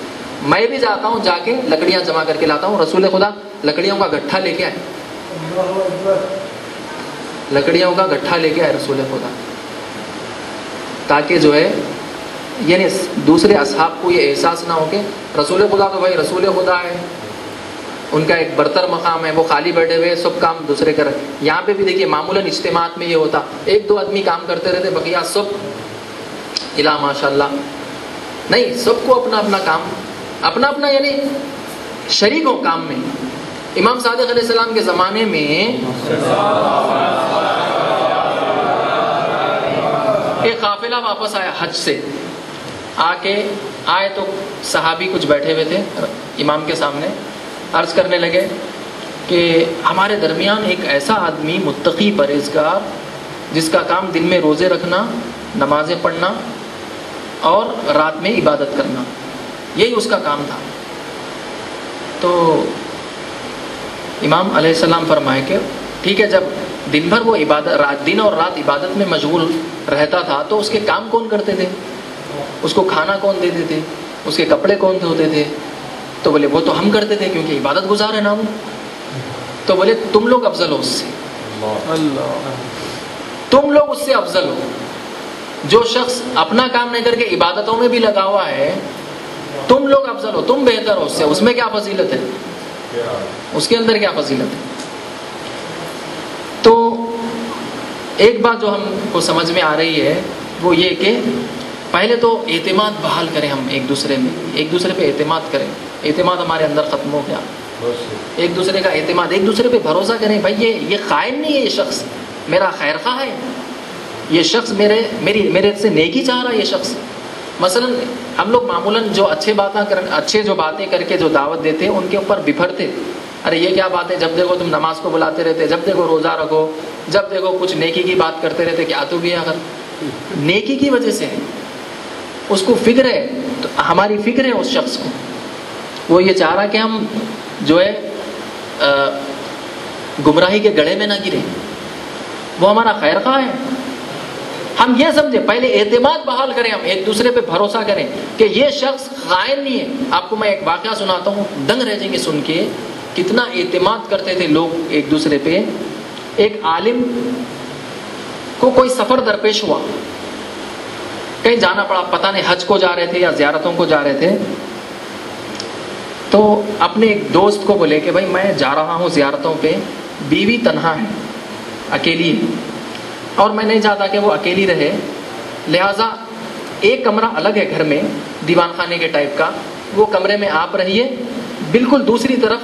میں بھی جاتا ہوں, جا کے لکڑیاں جمع کر کے لاتا ہوں. رسول خدا لکڑیوں کا گٹھا لے کے آئے, لکڑیوں کا گٹھا لے کے آئے رسول خدا, تاکہ جو ہے یعنی دوسرے اصحاب کو یہ احساس نہ ہو کہ رسول خدا تو بھائی رسول خدا ہے, ان کا ایک برتر مقام ہے, وہ خالی بیٹھے ہوئے سب کام دوسرے کر. یہاں پہ بھی دیکھیے معمولاً اجتماعات میں یہ ہوتا, ایک دو آدمی کام کرتے رہتے, بقیہ سب الا ماشاء اللہ نہیں, سب کو اپنا اپنا کام اپنا اپنا یعنی شریک ہو کام میں. امام صادق علیہ السلام کے زمانے میں ایک قافلہ واپس آیا حج سے, آئے تو صحابی کچھ بیٹھے ہوئے تھے امام کے سامنے, عرض کرنے لگے کہ ہمارے درمیان ایک ایسا آدمی متقی پرہیزگار جس کا کام دن میں روزے رکھنا, نمازیں پڑھنا اور رات میں عبادت کرنا, یہی اس کا کام تھا. تو امام علیہ السلام فرمائے کہ ٹھیک ہے جب دن بھر وہ عبادت دن اور رات عبادت میں مشغول رہتا تھا تو اس کے کام کون کرتے تھے, اس کو کھانا کون دیتے تھے, اس کے کپڑے کون دھوتے تھے؟ تو بولے وہ تو ہم کرتے تھے کیونکہ عبادت گزار ہے نا وہ. تو بولے تم لوگ افضل ہو اس سے, تم لوگ اس سے افضل ہو. جو شخص اپنا کام نہیں کر کے عبادتوں میں بھی لگا ہوا ہے تم لوگ افضل ہو, تم بہتر ہو اس سے. اس میں کیا فضیلت ہے, اس کے اندر کیا فضیلت ہے؟ تو ایک بات جو ہم کو سمجھ میں آ رہی ہے وہ یہ کہ پہلے تو اعتماد بحال کریں, ہم ایک دوسرے میں, ایک دوسرے پہ اعتماد کریں. اعتماد ہمارے اندر ختم ہو گیا, ایک دوسرے کا اعتماد, ایک دوسرے پہ بھروسہ کریں. بھائی یہ خائن نہیں ہے, یہ شخص میرا خیر خواہ ہے, یہ شخص میرے سے نیکی چاہ رہا ہے. یہ شخص مثلا ہم لوگ معمولاً جو اچھے جو باتیں کر کے جو دعوت دیتے ان کے اوپر بپھرتے, ارے یہ کیا بات ہے, جب دیکھو تم نماز کو بلاتے رہتے, جب دیکھو روزہ رکھو, جب دیکھو کچھ نیکی کی بات کرتے رہتے. کیا تو بھی اگر نیکی کی وجہ سے اس کو فکر ہے, تو ہماری فکر ہے اس شخص کو, وہ یہ چاہ رہا کہ ہم جو ہے گمراہی کے گڑھے میں نہ گرے, وہ ہمارا خیر خواہ ہے. ہم یہ سمجھے پہلے اعتماد بحال کریں, ہم ایک دوسرے پہ بھروسہ کریں کہ یہ شخص خائن نہیں ہے. آپ کو میں ایک واقعہ سناتا ہوں, دنگ رہ جائیں گے سن کے, کتنا اعتماد کرتے تھے لوگ ایک دوسرے پہ. ایک عالم کو کوئی سفر درپیش ہوا, کہیں جانا پڑا, پتہ نہیں حج کو جا رہے تھے یا زیارتوں کو جا رہے تھے. تو اپنے ایک دوست کو بولے کہ بھائی میں جا رہا ہوں زیارتوں پہ, بیوی تنہا ہے, اکیلی ہے, اور میں نہیں چاہتا کہ وہ اکیلی رہے, لہٰذا ایک کمرہ الگ ہے گھر میں دیوان خانے کے ٹائپ کا, وہ کمرے میں آپ رہیے, بالکل دوسری طرف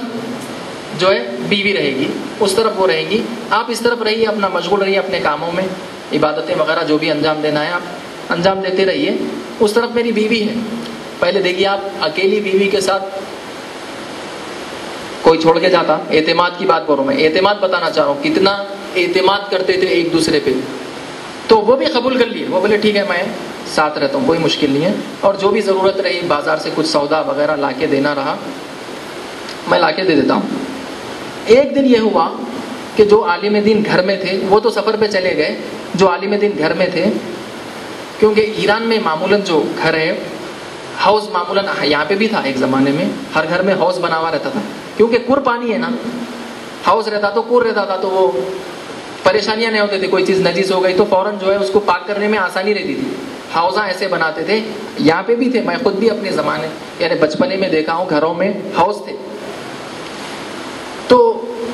جو ہے بیوی رہے گی, اس طرف وہ رہیں گی, آپ اس طرف رہیے, اپنا مشغول رہیے اپنے کاموں میں, عبادتیں وغیرہ جو بھی انجام دینا ہے آپ انجام دیتے رہیے, اس طرف میری بیوی ہے. پہلے دیکھیے آپ اکیلی بیوی کے ساتھ کوئی چھوڑ کے جاتا؟ اعتماد کی بات کروں میں, اعتماد بتانا چاہ رہا ہوں, کتنا اعتماد کرتے تھے ایک دوسرے پہ. تو وہ بھی قبول کر لیے, وہ بولے ٹھیک ہے میں ساتھ رہتا ہوں, کوئی مشکل نہیں ہے, اور جو بھی ضرورت رہی بازار سے کچھ سودا وغیرہ لا کے دینا رہا میں لا کے دے دیتا ہوں. ایک دن یہ ہوا کہ جو عالم دین گھر میں تھے وہ تو سفر پہ چلے گئے, جو عالم دین گھر میں تھے, کیونکہ ایران میں معمولاً جو گھر ہے ہاؤس, معمولاً یہاں پہ بھی تھا ایک زمانے میں, ہر گھر میں ہاؤس بنا ہوا رہتا تھا, کیونکہ کور پانی ہے نا, ہاؤس رہتا تو کور رہتا تھا, تو وہ پریشانیاں نہیں ہوتی تھی. کوئی چیز نجیس ہو گئی تو فوراً جو ہے اس کو پاک کرنے میں آسانی رہتی تھی. ہاؤزاں ایسے بناتے تھے, یہاں پہ بھی تھے, میں خود بھی اپنے زمانے یعنی بچپنے میں دیکھا ہوں گھروں میں ہاؤس تھے. تو